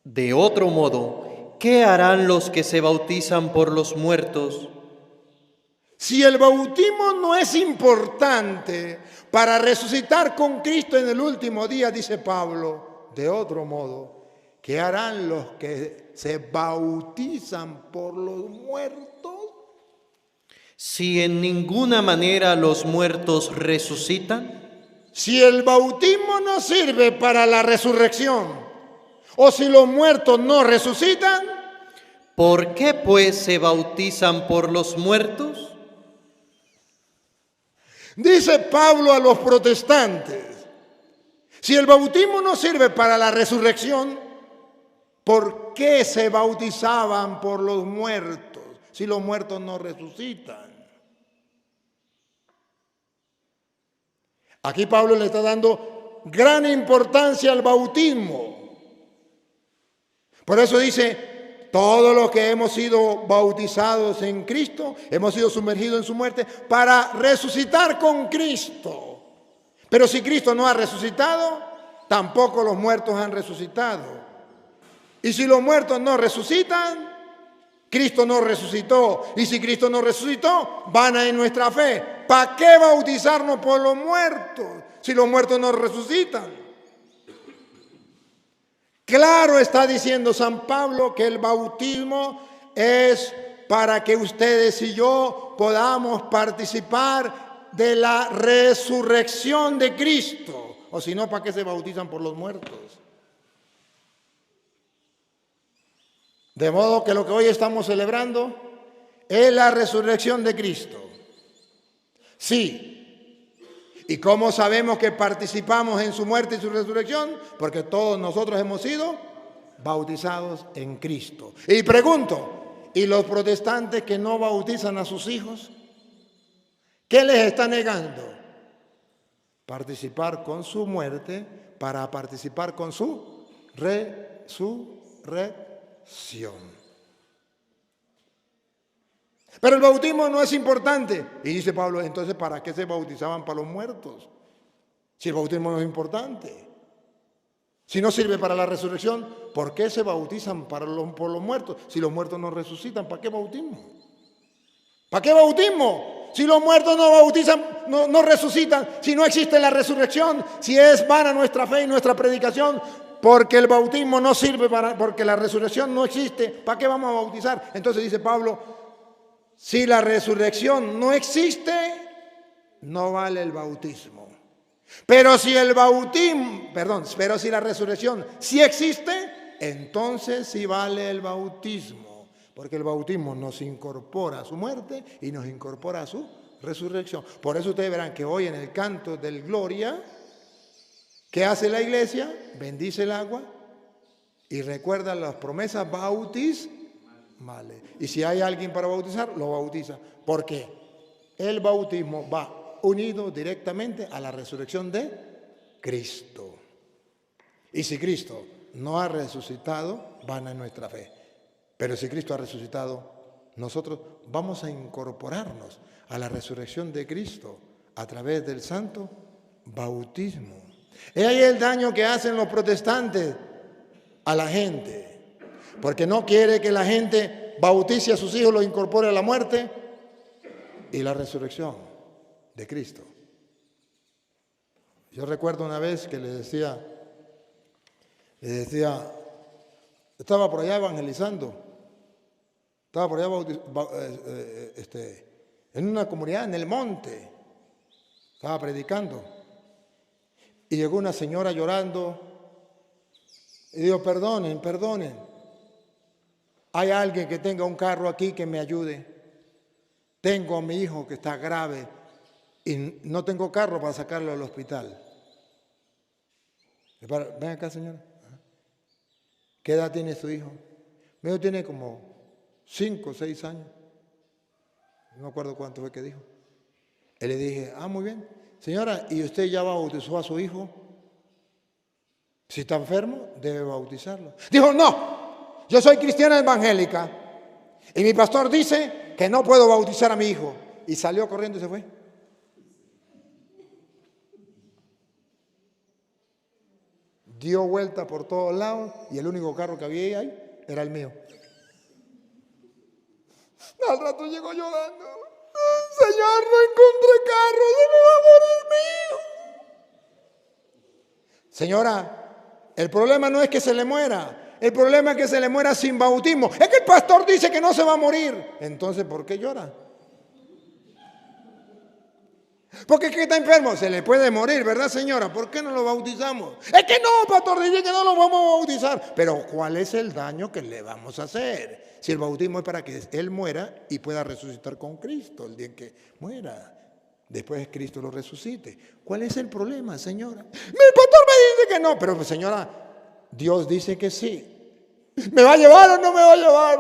de otro modo, ¿qué harán los que se bautizan por los muertos? Si el bautismo no es importante para resucitar con Cristo en el último día, dice Pablo, de otro modo, ¿qué harán los que se bautizan por los muertos? Si en ninguna manera los muertos resucitan, Si el bautismo no sirve para la resurrección, o si los muertos no resucitan, ¿por qué pues se bautizan por los muertos? dice Pablo a los protestantes, si el bautismo no sirve para la resurrección, ¿por qué se bautizaban por los muertos si los muertos no resucitan? Aquí Pablo le está dando gran importancia al bautismo. Por eso dice, todos los que hemos sido bautizados en Cristo, hemos sido sumergidos en su muerte para resucitar con Cristo. Pero si Cristo no ha resucitado, tampoco los muertos han resucitado. Y si los muertos no resucitan, Cristo no resucitó. Y si Cristo no resucitó, vana es nuestra fe. ¿Para qué bautizarnos por los muertos si los muertos no resucitan? Claro está diciendo San Pablo que el bautismo es para que ustedes y yo podamos participar de la resurrección de Cristo. O si no, ¿para qué se bautizan por los muertos? De modo que lo que hoy estamos celebrando es la resurrección de Cristo. Sí. ¿Y cómo sabemos que participamos en su muerte y su resurrección? Porque todos nosotros hemos sido bautizados en Cristo. Y pregunto, ¿y los protestantes que no bautizan a sus hijos? ¿Qué les está negando? Participar con su muerte para participar con su resurrección. Pero el bautismo no es importante. Y dice Pablo, entonces, ¿para qué se bautizaban para los muertos? Si el bautismo no es importante. Si no sirve para la resurrección, ¿por qué se bautizan por los muertos? Si los muertos no resucitan, ¿para qué bautismo? ¿Para qué bautismo? Si los muertos no bautizan, no resucitan, si no existe la resurrección, si es vana nuestra fe y nuestra predicación, porque el bautismo no sirve porque la resurrección no existe, ¿para qué vamos a bautizar? Entonces dice Pablo, si la resurrección no existe, no vale el bautismo. Pero si la resurrección sí existe, entonces sí vale el bautismo. Porque el bautismo nos incorpora a su muerte y nos incorpora a su resurrección. Por eso ustedes verán que hoy en el canto del Gloria, ¿qué hace la iglesia? Bendice el agua y recuerda las promesas bautismales. Y si hay alguien para bautizar, lo bautiza. ¿Por qué? El bautismo va unido directamente a la resurrección de Cristo. Y si Cristo no ha resucitado, vana es nuestra fe. Pero si Cristo ha resucitado, nosotros vamos a incorporarnos a la resurrección de Cristo a través del santo bautismo. Es ahí el daño que hacen los protestantes a la gente, porque no quiere que la gente bautice a sus hijos, los incorpore a la muerte y la resurrección de Cristo. Yo recuerdo una vez que le decía, estaba por allá evangelizando, estaba por allá en una comunidad en el monte, estaba predicando y llegó una señora llorando y dijo, perdonen, hay alguien que tenga un carro aquí que me ayude, tengo a mi hijo que está grave y no tengo carro para sacarlo al hospital. Ven acá, señora. ¿Qué edad tiene su hijo? Mi hijo tiene como 5 o 6 años. No me acuerdo cuánto fue que dijo. Y le dije, muy bien. Señora, ¿y usted ya bautizó a su hijo? Si está enfermo, debe bautizarlo. Dijo, no, yo soy cristiana evangélica y mi pastor dice que no puedo bautizar a mi hijo. Y salió corriendo y se fue. Dio vuelta por todos lados y el único carro que había ahí era el mío. Al rato llegó llorando. Señor, no encontré carro, se me va a morir mi hijo. Señora, el problema no es que se le muera, el problema es que se le muera sin bautismo. Es que el pastor dice que no se va a morir. Entonces, ¿por qué llora? Porque es que está enfermo, se le puede morir, ¿verdad, señora? ¿Por qué no lo bautizamos? Es que no, pastor, dice que no lo vamos a bautizar. Pero ¿cuál es el daño que le vamos a hacer? Si el bautismo es para que él muera y pueda resucitar con Cristo el día en que muera. Después Cristo lo resucite. ¿Cuál es el problema, señora? Mi pastor me dice que no, pero señora, Dios dice que sí. ¿Me va a llevar o no me va a llevar?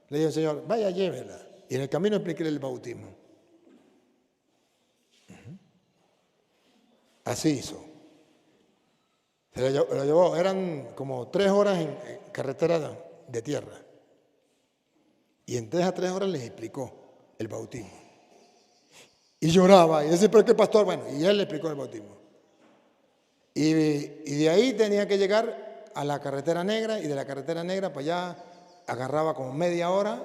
Le digo, Señor, vaya, llévela. Y en el camino expliqué el bautismo. Así hizo. Se lo llevó, eran como 3 horas en carretera de tierra. Y en 3 horas les explicó el bautismo. Y lloraba, y decía, pero qué pastor, bueno, y él le explicó el bautismo. Y de ahí tenía que llegar a la carretera negra, y de la carretera negra para allá agarraba como media hora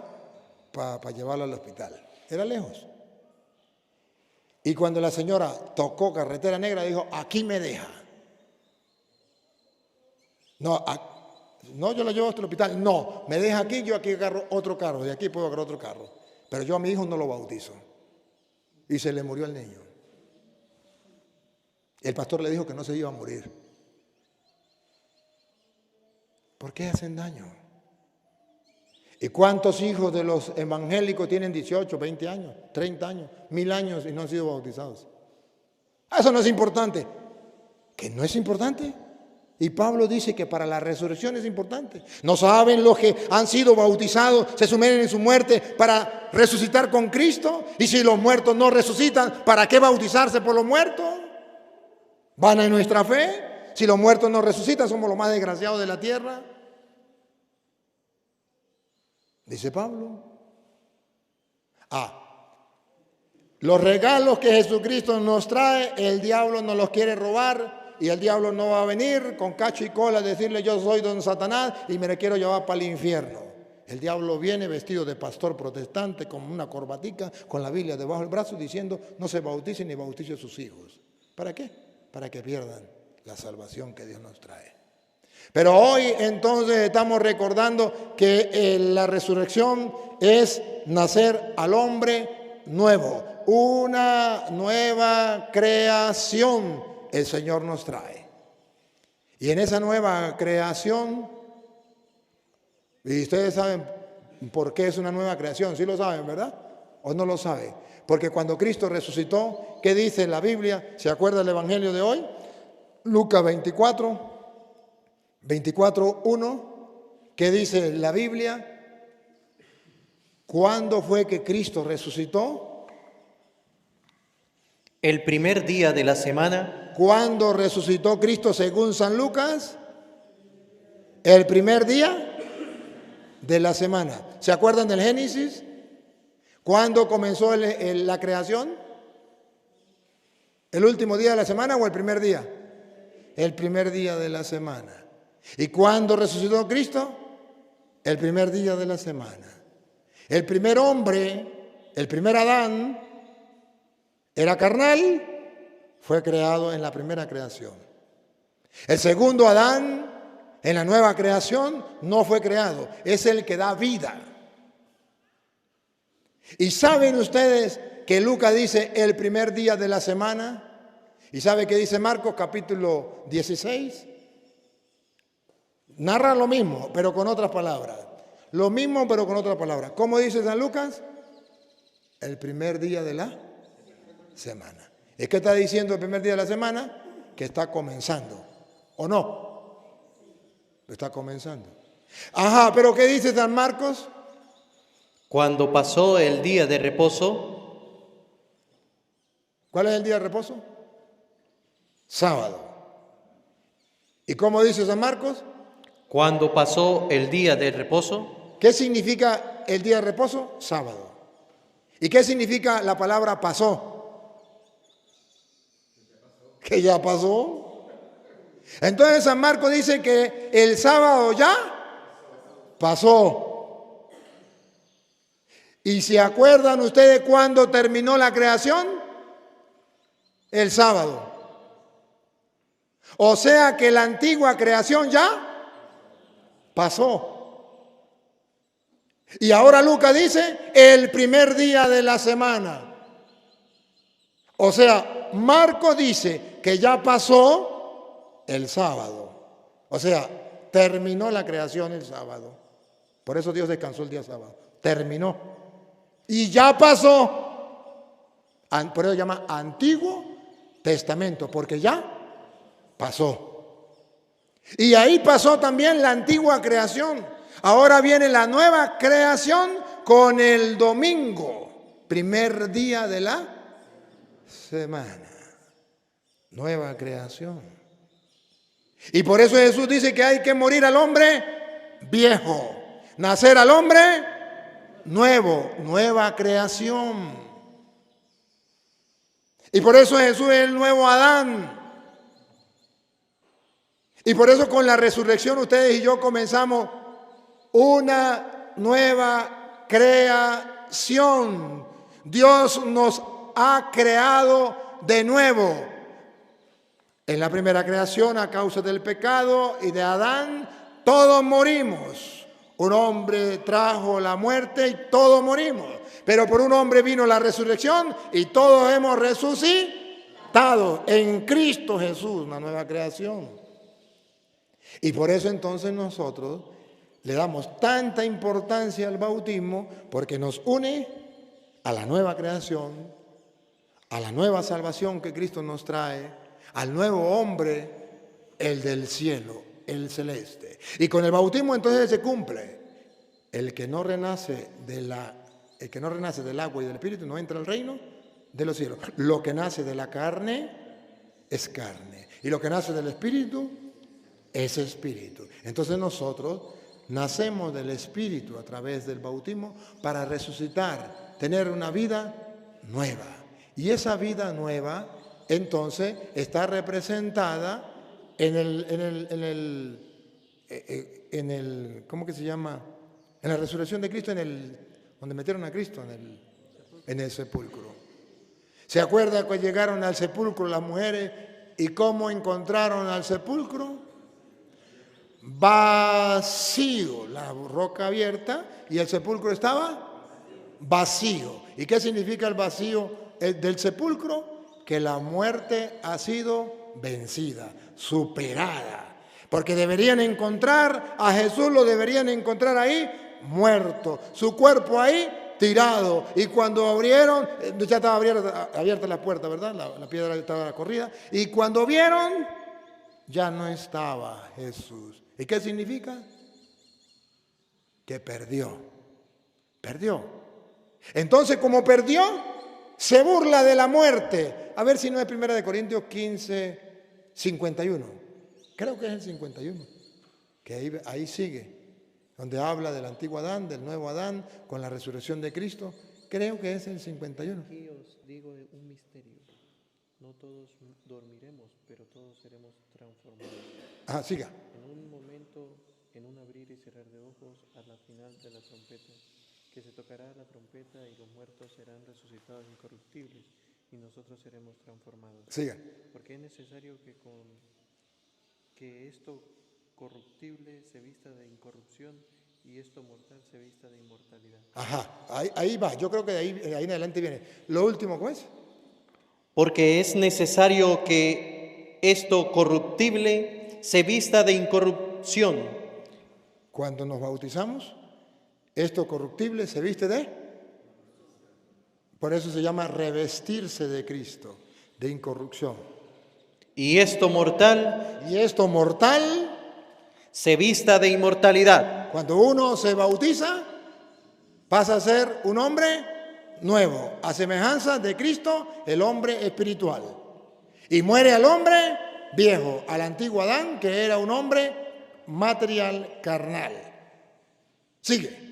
para llevarlo al hospital. Era lejos. Y cuando la señora tocó carretera negra, dijo, aquí me deja. No, yo la llevo hasta el hospital. No, me deja aquí, yo aquí agarro otro carro, de aquí puedo agarrar otro carro. Pero yo a mi hijo no lo bautizo. Y se le murió el niño. El pastor le dijo que no se iba a morir. ¿Por qué hacen daño? ¿Y cuántos hijos de los evangélicos tienen 18, 20 años, 30 años, 1000 años y no han sido bautizados? Eso no es importante. ¿Que no es importante? Y Pablo dice que para la resurrección es importante. ¿No saben los que han sido bautizados, se sumergen en su muerte para resucitar con Cristo? Y si los muertos no resucitan, ¿para qué bautizarse por los muertos? ¿Van en nuestra fe? Si los muertos no resucitan, somos los más desgraciados de la tierra. Dice Pablo. Los regalos que Jesucristo nos trae, el diablo nos los quiere robar. Y el diablo no va a venir con cacho y cola a decirle yo soy don Satanás y me le quiero llevar para el infierno. El diablo viene vestido de pastor protestante con una corbatica, con la Biblia debajo del brazo diciendo no se bauticen ni bauticen a sus hijos. ¿Para qué? Para que pierdan la salvación que Dios nos trae. Pero hoy entonces estamos recordando que la resurrección es nacer al hombre nuevo, una nueva creación. El Señor nos trae. Y en esa nueva creación, y ustedes saben por qué es una nueva creación, sí lo saben, ¿verdad? ¿O no lo saben? Porque cuando Cristo resucitó, ¿qué dice la Biblia? ¿Se acuerda el Evangelio de hoy? Lucas 24:1, ¿qué dice la Biblia? ¿Cuándo fue que Cristo resucitó? El primer día de la semana. ¿Cuándo resucitó Cristo según San Lucas? El primer día de la semana. ¿Se acuerdan del Génesis? ¿Cuándo comenzó la creación? ¿El último día de la semana o el primer día? El primer día de la semana. ¿Y cuándo resucitó Cristo? El primer día de la semana. El primer hombre, el primer Adán, era carnal, fue creado en la primera creación. El segundo Adán, en la nueva creación, no fue creado. Es el que da vida. ¿Y saben ustedes que Lucas dice el primer día de la semana? ¿Y sabe qué dice Marcos capítulo 16? Narra lo mismo, pero con otras palabras. Lo mismo, pero con otras palabras. ¿Cómo dice San Lucas? El primer día de la semana. ¿Es que está diciendo el primer día de la semana? Que está comenzando. ¿O no? Está comenzando. Ajá, pero ¿qué dice San Marcos? Cuando pasó el día de reposo. ¿Cuál es el día de reposo? Sábado. ¿Y cómo dice San Marcos? Cuando pasó el día de reposo. ¿Qué significa el día de reposo? Sábado. ¿Y qué significa la palabra pasó? Que ya pasó. Entonces San Marcos dice que el sábado ya pasó. ¿Y se acuerdan ustedes cuándo terminó la creación? El sábado. O sea que la antigua creación ya pasó. Y ahora Lucas dice el primer día de la semana. O sea, Marcos dice que ya pasó el sábado. O sea, terminó la creación el sábado. Por eso Dios descansó el día sábado. Terminó. Y ya pasó. Por eso se llama Antiguo Testamento, porque ya pasó. Y ahí pasó también la antigua creación. Ahora viene la nueva creación con el domingo, primer día de la semana. Nueva creación. Y por eso Jesús dice que hay que morir al hombre viejo, nacer al hombre nuevo, nueva creación. Y por eso Jesús es el nuevo Adán. Y por eso con la resurrección ustedes y yo comenzamos una nueva creación. Dios nos ha creado de nuevo. En la primera creación, a causa del pecado y de Adán, todos morimos. Un hombre trajo la muerte y todos morimos. Pero por un hombre vino la resurrección y todos hemos resucitado en Cristo Jesús, una nueva creación. Y por eso entonces nosotros le damos tanta importancia al bautismo, porque nos une a la nueva creación, a la nueva salvación que Cristo nos trae, al nuevo hombre el del cielo, el celeste. Y con el bautismo entonces se cumple. El que no renace del agua y del espíritu no entra al reino de los cielos. Lo que nace de la carne es carne. Y lo que nace del espíritu es espíritu. Entonces nosotros nacemos del espíritu a través del bautismo para resucitar, tener una vida nueva. Y esa vida nueva entonces está representada en el ¿cómo que se llama? En la resurrección de Cristo, donde metieron a Cristo, en el sepulcro. ¿Se acuerda que llegaron al sepulcro las mujeres y cómo encontraron al sepulcro? Vacío, la roca abierta y el sepulcro estaba vacío. ¿Y qué significa el vacío del sepulcro? Que la muerte ha sido vencida, superada. Porque deberían encontrar a Jesús, lo deberían encontrar ahí muerto, su cuerpo ahí tirado. Y cuando abrieron, ya estaba abierta la puerta, ¿verdad? La piedra estaba corrida. Y cuando vieron, ya no estaba Jesús. ¿Y qué significa? Que perdió. Perdió. Entonces, como perdió, se burla de la muerte. A ver si no es 1 Corintios 15, 51. Creo que es el 51. Que ahí sigue. Donde habla del antiguo Adán, del nuevo Adán, con la resurrección de Cristo. Creo que es el 51. Aquí os digo un misterio. No todos dormiremos, pero todos seremos transformados. Siga. En un momento, en un abrir y cerrar de ojos, a la final de la trompeta, que se tocará la trompeta y los muertos serán resucitados incorruptibles y nosotros seremos transformados. Siga. Porque es necesario que esto corruptible se vista de incorrupción y esto mortal se vista de inmortalidad. Ahí va. Yo creo que de ahí en adelante viene. Lo último, ¿cómo es? Porque es necesario que esto corruptible se vista de incorrupción. Cuando nos bautizamos, esto corruptible se viste de... Por eso se llama revestirse de Cristo, de incorrupción. Y esto mortal Y esto mortal, se vista de inmortalidad. cuando uno se bautiza, pasa a ser un hombre nuevo, a semejanza de Cristo, el hombre espiritual. Y muere al hombre viejo, al antiguo Adán, que era un hombre material, carnal. Sigue.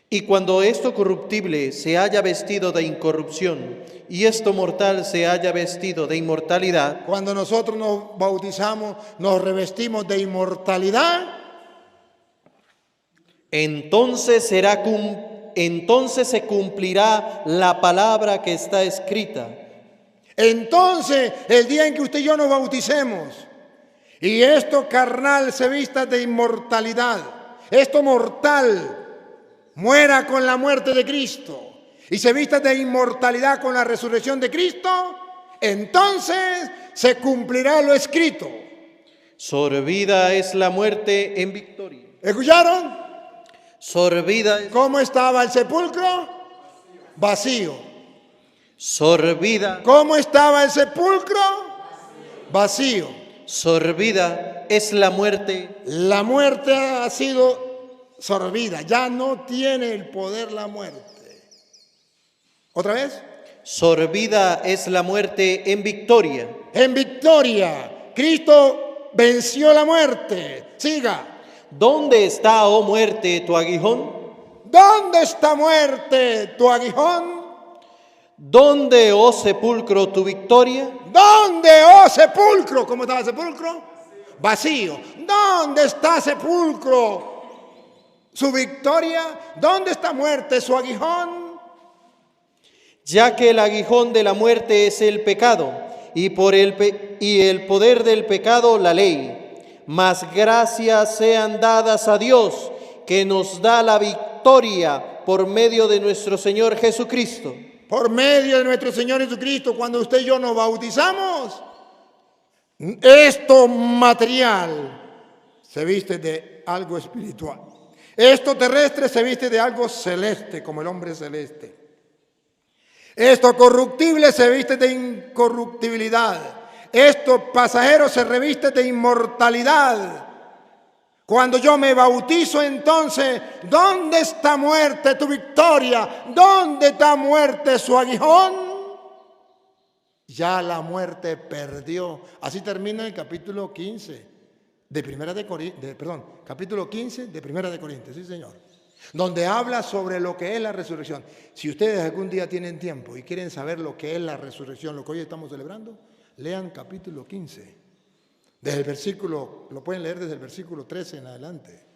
Y cuando esto corruptible se haya vestido de incorrupción y esto mortal se haya vestido de inmortalidad, Cuando nosotros nos bautizamos, nos revestimos de inmortalidad, entonces se cumplirá la palabra que está escrita. entonces el día en que usted y yo nos bauticemos y esto carnal se vista de inmortalidad, esto mortal muera con la muerte de Cristo y se vista de inmortalidad con la resurrección de Cristo, entonces se cumplirá lo escrito. Sorbida es la muerte en victoria. ¿Escucharon? Sorbida es... ¿Cómo estaba el sepulcro? Vacío. Sorbida. ¿Cómo estaba el sepulcro? Vacío. Sorbida es la muerte. La muerte ha sido sorbida, ya no tiene el poder la muerte. ¿Otra vez? Sorbida es la muerte en victoria. En victoria, Cristo venció la muerte. Siga. ¿Dónde está, oh muerte, tu aguijón? ¿Dónde está muerte tu aguijón? ¿Dónde, oh sepulcro, tu victoria? ¿Dónde, oh sepulcro? ¿Cómo estaba el sepulcro? Vacío. ¿Dónde está sepulcro? Su victoria. ¿Dónde está muerte su aguijón? Ya que el aguijón de la muerte es el pecado, y el poder del pecado la ley. Mas gracias sean dadas a Dios, que nos da la victoria por medio de nuestro Señor Jesucristo. Por medio de nuestro Señor Jesucristo, cuando usted y yo nos bautizamos, esto material se viste de algo espiritual. Esto terrestre se viste de algo celeste, como el hombre celeste. Esto corruptible se viste de incorruptibilidad. estos pasajeros se revisten de inmortalidad. Cuando yo me bautizo, entonces, ¿dónde está muerte tu victoria? ¿Dónde está muerte su aguijón? Ya la muerte perdió. Así termina el capítulo 15 de Primera de Corintios, capítulo 15 de Primera de Corintios, sí señor, donde habla sobre lo que es la resurrección. Si ustedes algún día tienen tiempo y quieren saber lo que es la resurrección, lo que hoy estamos celebrando, lean capítulo 15. Desde el versículo, lo pueden leer desde el versículo 13 en adelante.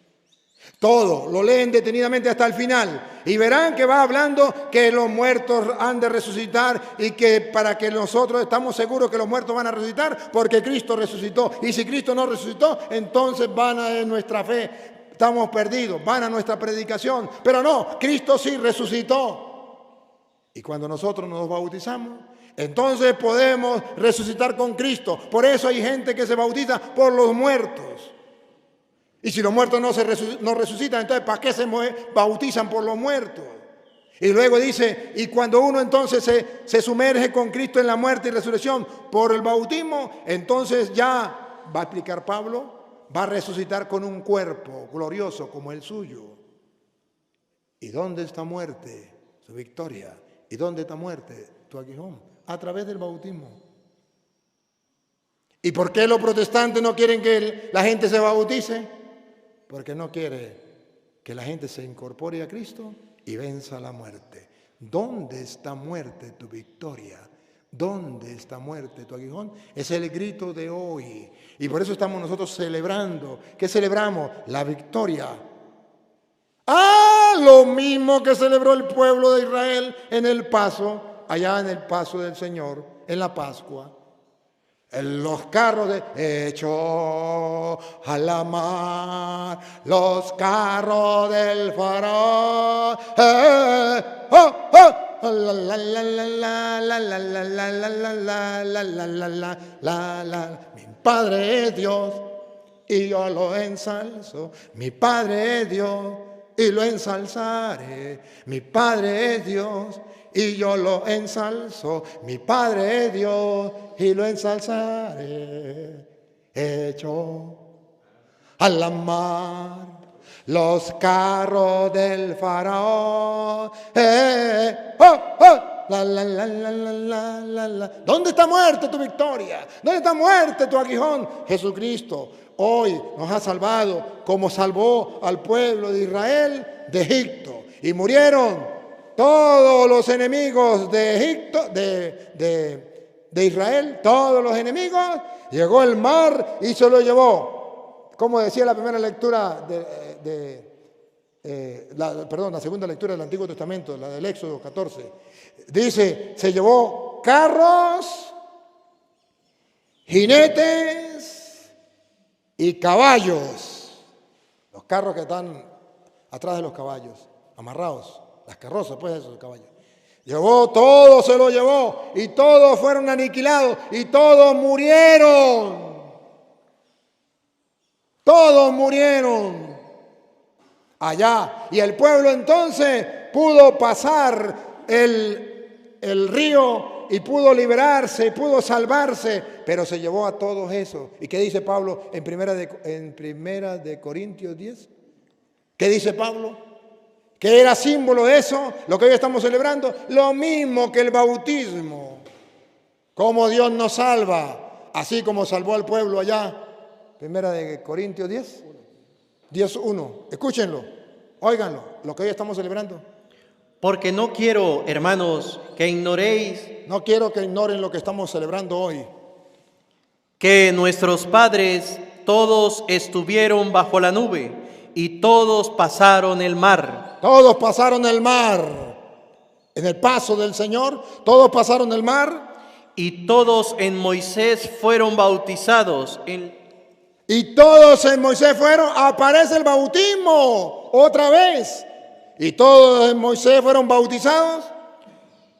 Todo, lo leen detenidamente hasta el final y verán que va hablando que los muertos han de resucitar y que para que nosotros estamos seguros que los muertos van a resucitar porque Cristo resucitó. Y si Cristo no resucitó, entonces van a nuestra fe, estamos perdidos, van a nuestra predicación. Pero no, Cristo sí resucitó. Y cuando nosotros nos bautizamos, entonces podemos resucitar con Cristo. Por eso hay gente que se bautiza por los muertos. Y si los muertos no resucitan, entonces ¿para qué se bautizan por los muertos? Y luego dice, y cuando uno entonces se sumerge con Cristo en la muerte y resurrección por el bautismo, entonces ya, va a explicar Pablo, va a resucitar con un cuerpo glorioso como el suyo. ¿Y dónde está muerte? Su victoria. ¿Y dónde está muerte? Tu aguijón. A través del bautismo. ¿Y por qué los protestantes no quieren que la gente se bautice? Porque no quiere que la gente se incorpore a Cristo y venza la muerte. ¿Dónde está muerte tu victoria? ¿Dónde está muerte tu aguijón? Es el grito de hoy. Y por eso estamos nosotros celebrando. ¿Qué celebramos? La victoria. Lo mismo que celebró el pueblo de Israel en el paso, allá en el paso del Señor, en la Pascua. En los carros echó a la mar, los carros del faraón. Mi Padre es Dios y yo lo ensalzo. Mi Padre es Dios y lo ensalzaré. Mi Padre es Dios y yo lo ensalzo. Mi Padre es Dios y lo ensalzaré. Echó a la mar los carros del faraón. ¿Dónde está muerte tu victoria? ¿Dónde está muerte tu aguijón? Jesucristo hoy nos ha salvado como salvó al pueblo de Israel de Egipto. Y murieron todos los enemigos de Egipto, de Israel, todos los enemigos. Llegó el mar y se lo llevó. Como decía la primera lectura la segunda lectura del Antiguo Testamento, la del Éxodo 14. Dice, se llevó carros, jinetes y caballos. Los carros que están atrás de los caballos, amarrados. Las carrozas, pues, esos caballos. Llevó todo, se lo llevó. Y todos fueron aniquilados. Y todos murieron. Todos murieron. Allá. Y el pueblo entonces pudo pasar el río y pudo liberarse y pudo salvarse. Pero se llevó a todos esos. ¿Y qué dice Pablo en primera de Corintios 10? ¿Qué dice Pablo? ¿Qué era símbolo de eso? Lo que hoy estamos celebrando. Lo mismo que el bautismo. Cómo Dios nos salva. Así como salvó al pueblo allá. Primera de Corintios 10. 10:1. Escúchenlo. Óiganlo. Lo que hoy estamos celebrando. Porque no quiero, hermanos, que ignoréis. No quiero que ignoren lo que estamos celebrando hoy. Que nuestros padres todos estuvieron bajo la nube. Y todos pasaron el mar. Todos pasaron el mar. En el paso del Señor, todos pasaron el mar. Y todos en Moisés fueron bautizados. Y todos en Moisés fueron, aparece el bautismo, otra vez. Y todos en Moisés fueron bautizados.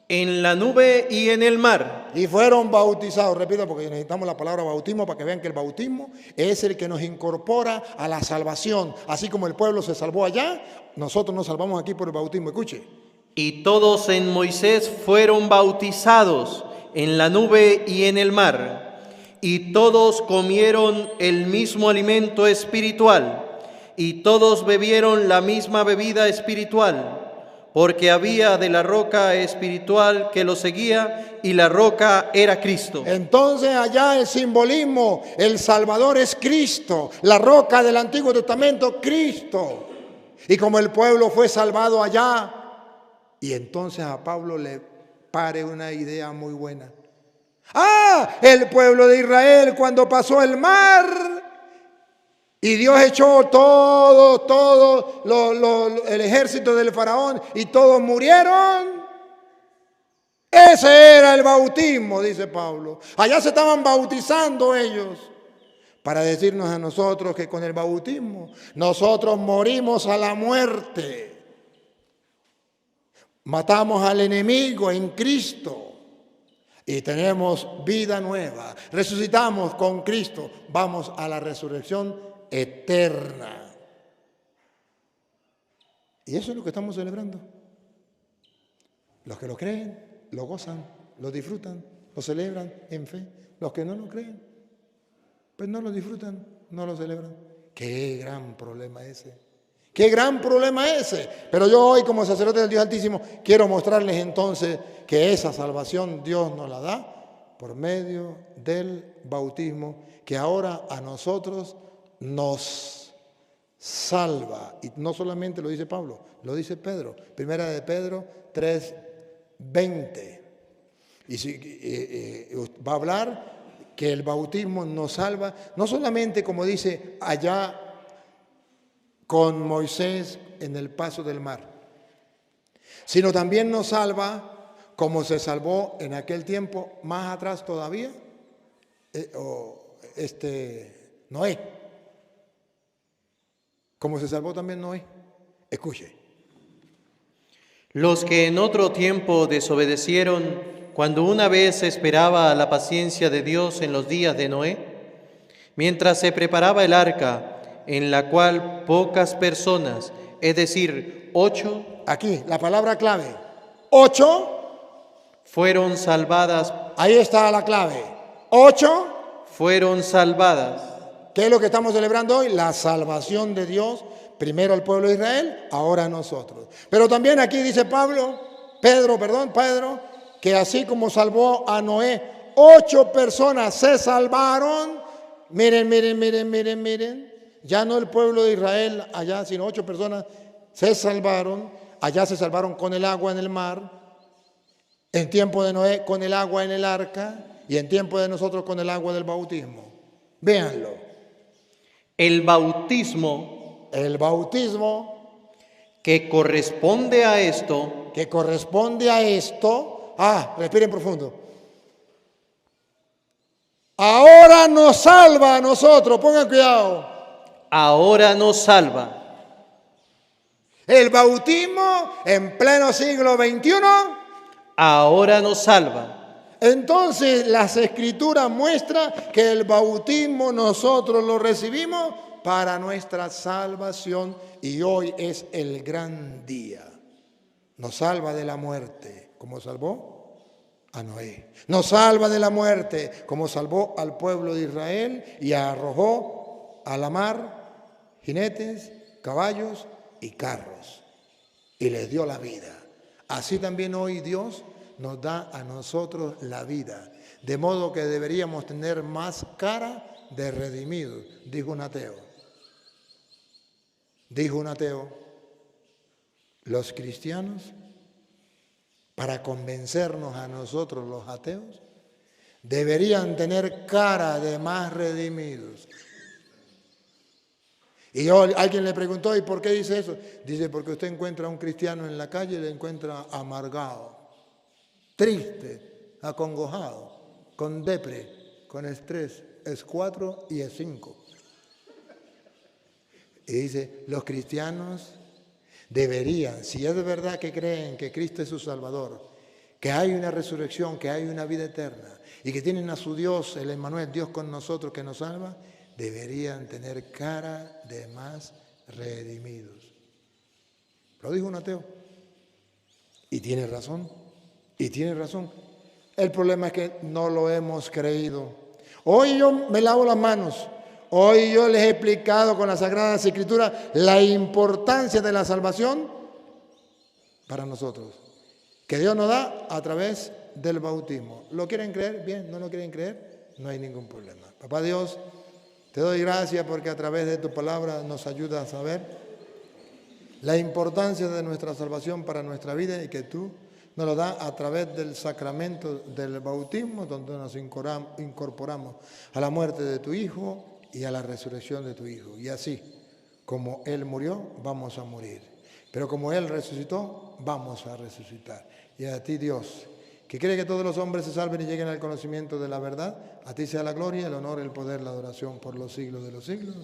En la nube y en el mar. Y fueron bautizados. Repito, porque necesitamos la palabra bautismo para que vean que el bautismo es el que nos incorpora a la salvación. Así como el pueblo se salvó allá, nosotros nos salvamos aquí por el bautismo. Escuche. Y todos en Moisés fueron bautizados en la nube y en el mar. y todos comieron el mismo alimento espiritual, y todos bebieron la misma bebida espiritual, porque había de la roca espiritual que los seguía, y la roca era Cristo. Entonces allá el simbolismo, el Salvador es Cristo, la roca del Antiguo Testamento, Cristo. Y como el pueblo fue salvado allá, y entonces a Pablo le pare una idea muy buena. El pueblo de Israel cuando pasó el mar y Dios echó todo el ejército del faraón y todos murieron. Ese era el bautismo, dice Pablo. Allá se estaban bautizando ellos para decirnos a nosotros que con el bautismo nosotros morimos a la muerte. Matamos al enemigo en Cristo y tenemos vida nueva. Resucitamos con Cristo. Vamos a la resurrección eterna. Y eso es lo que estamos celebrando. Los que lo creen, lo gozan, lo disfrutan, lo celebran en fe. Los que no lo creen, pues no lo disfrutan, no lo celebran. Qué gran problema ese. Qué gran problema ese. Pero yo hoy, como sacerdote del Dios Altísimo, quiero mostrarles entonces que esa salvación Dios nos la da por medio del bautismo, que ahora a nosotros nos salva. Y no solamente lo dice Pablo, lo dice Pedro. Primera de Pedro 3:20. Y va a hablar que el bautismo nos salva, no solamente como dice allá con Moisés en el paso del mar, sino también nos salva como se salvó en aquel tiempo, más atrás todavía, Noé. Como se salvó también Noé. Escuche. Los que en otro tiempo desobedecieron, cuando una vez se esperaba la paciencia de Dios en los días de Noé, mientras se preparaba el arca, en la cual pocas personas, es decir, 8, aquí la palabra clave, 8, fueron salvadas. Ahí está la clave, 8 fueron salvadas. ¿Qué es lo que estamos celebrando hoy? La salvación de Dios, primero al pueblo de Israel, ahora a nosotros. Pero también aquí dice Pedro, que así como salvó a Noé, 8 personas se salvaron. Miren. Ya no el pueblo de Israel allá, sino 8 personas se salvaron. Allá se salvaron con el agua en el mar. En tiempo de Noé con el agua en el arca. Y en tiempo de nosotros con el agua del bautismo. Véanlo. El bautismo que corresponde a esto. Respiren profundo. Ahora nos salva a nosotros, pongan cuidado. Ahora nos salva. El bautismo en pleno siglo XXI. Ahora nos salva. Entonces las escrituras muestran que el bautismo nosotros lo recibimos para nuestra salvación y hoy es el gran día. Nos salva de la muerte, como salvó a Noé. Nos salva de la muerte, como salvó al pueblo de Israel y arrojó a la mar jinetes, caballos y carros y les dio la vida. Así también hoy Dios nos da a nosotros la vida, de modo que deberíamos tener más cara de redimidos, dijo un ateo. Los cristianos, para convencernos a nosotros los ateos, deberían tener cara de más redimidos. Y alguien le preguntó, ¿y por qué dice eso? Dice, porque usted encuentra a un cristiano en la calle y le encuentra amargado, triste, acongojado, con depre, con estrés, es 4 y es 5. Y dice, los cristianos deberían, si es verdad que creen que Cristo es su Salvador, que hay una resurrección, que hay una vida eterna y que tienen a su Dios, el Emmanuel, Dios con nosotros que nos salva, deberían tener cara de más redimidos. Lo dijo un ateo. Y tiene razón. El problema es que no lo hemos creído. Hoy yo me lavo las manos. Hoy yo les he explicado con las Sagradas Escrituras la importancia de la salvación para nosotros, que Dios nos da a través del bautismo. ¿Lo quieren creer? Bien, ¿no lo quieren creer? No hay ningún problema. Papá Dios, te doy gracias porque a través de tu palabra nos ayuda a saber la importancia de nuestra salvación para nuestra vida y que tú nos lo das a través del sacramento del bautismo, donde nos incorporamos a la muerte de tu Hijo y a la resurrección de tu Hijo. Y así, como Él murió, vamos a morir. Pero como Él resucitó, vamos a resucitar. Y a ti, Dios, que quiere que todos los hombres se salven y lleguen al conocimiento de la verdad, a ti sea la gloria, el honor, el poder, la adoración por los siglos de los siglos.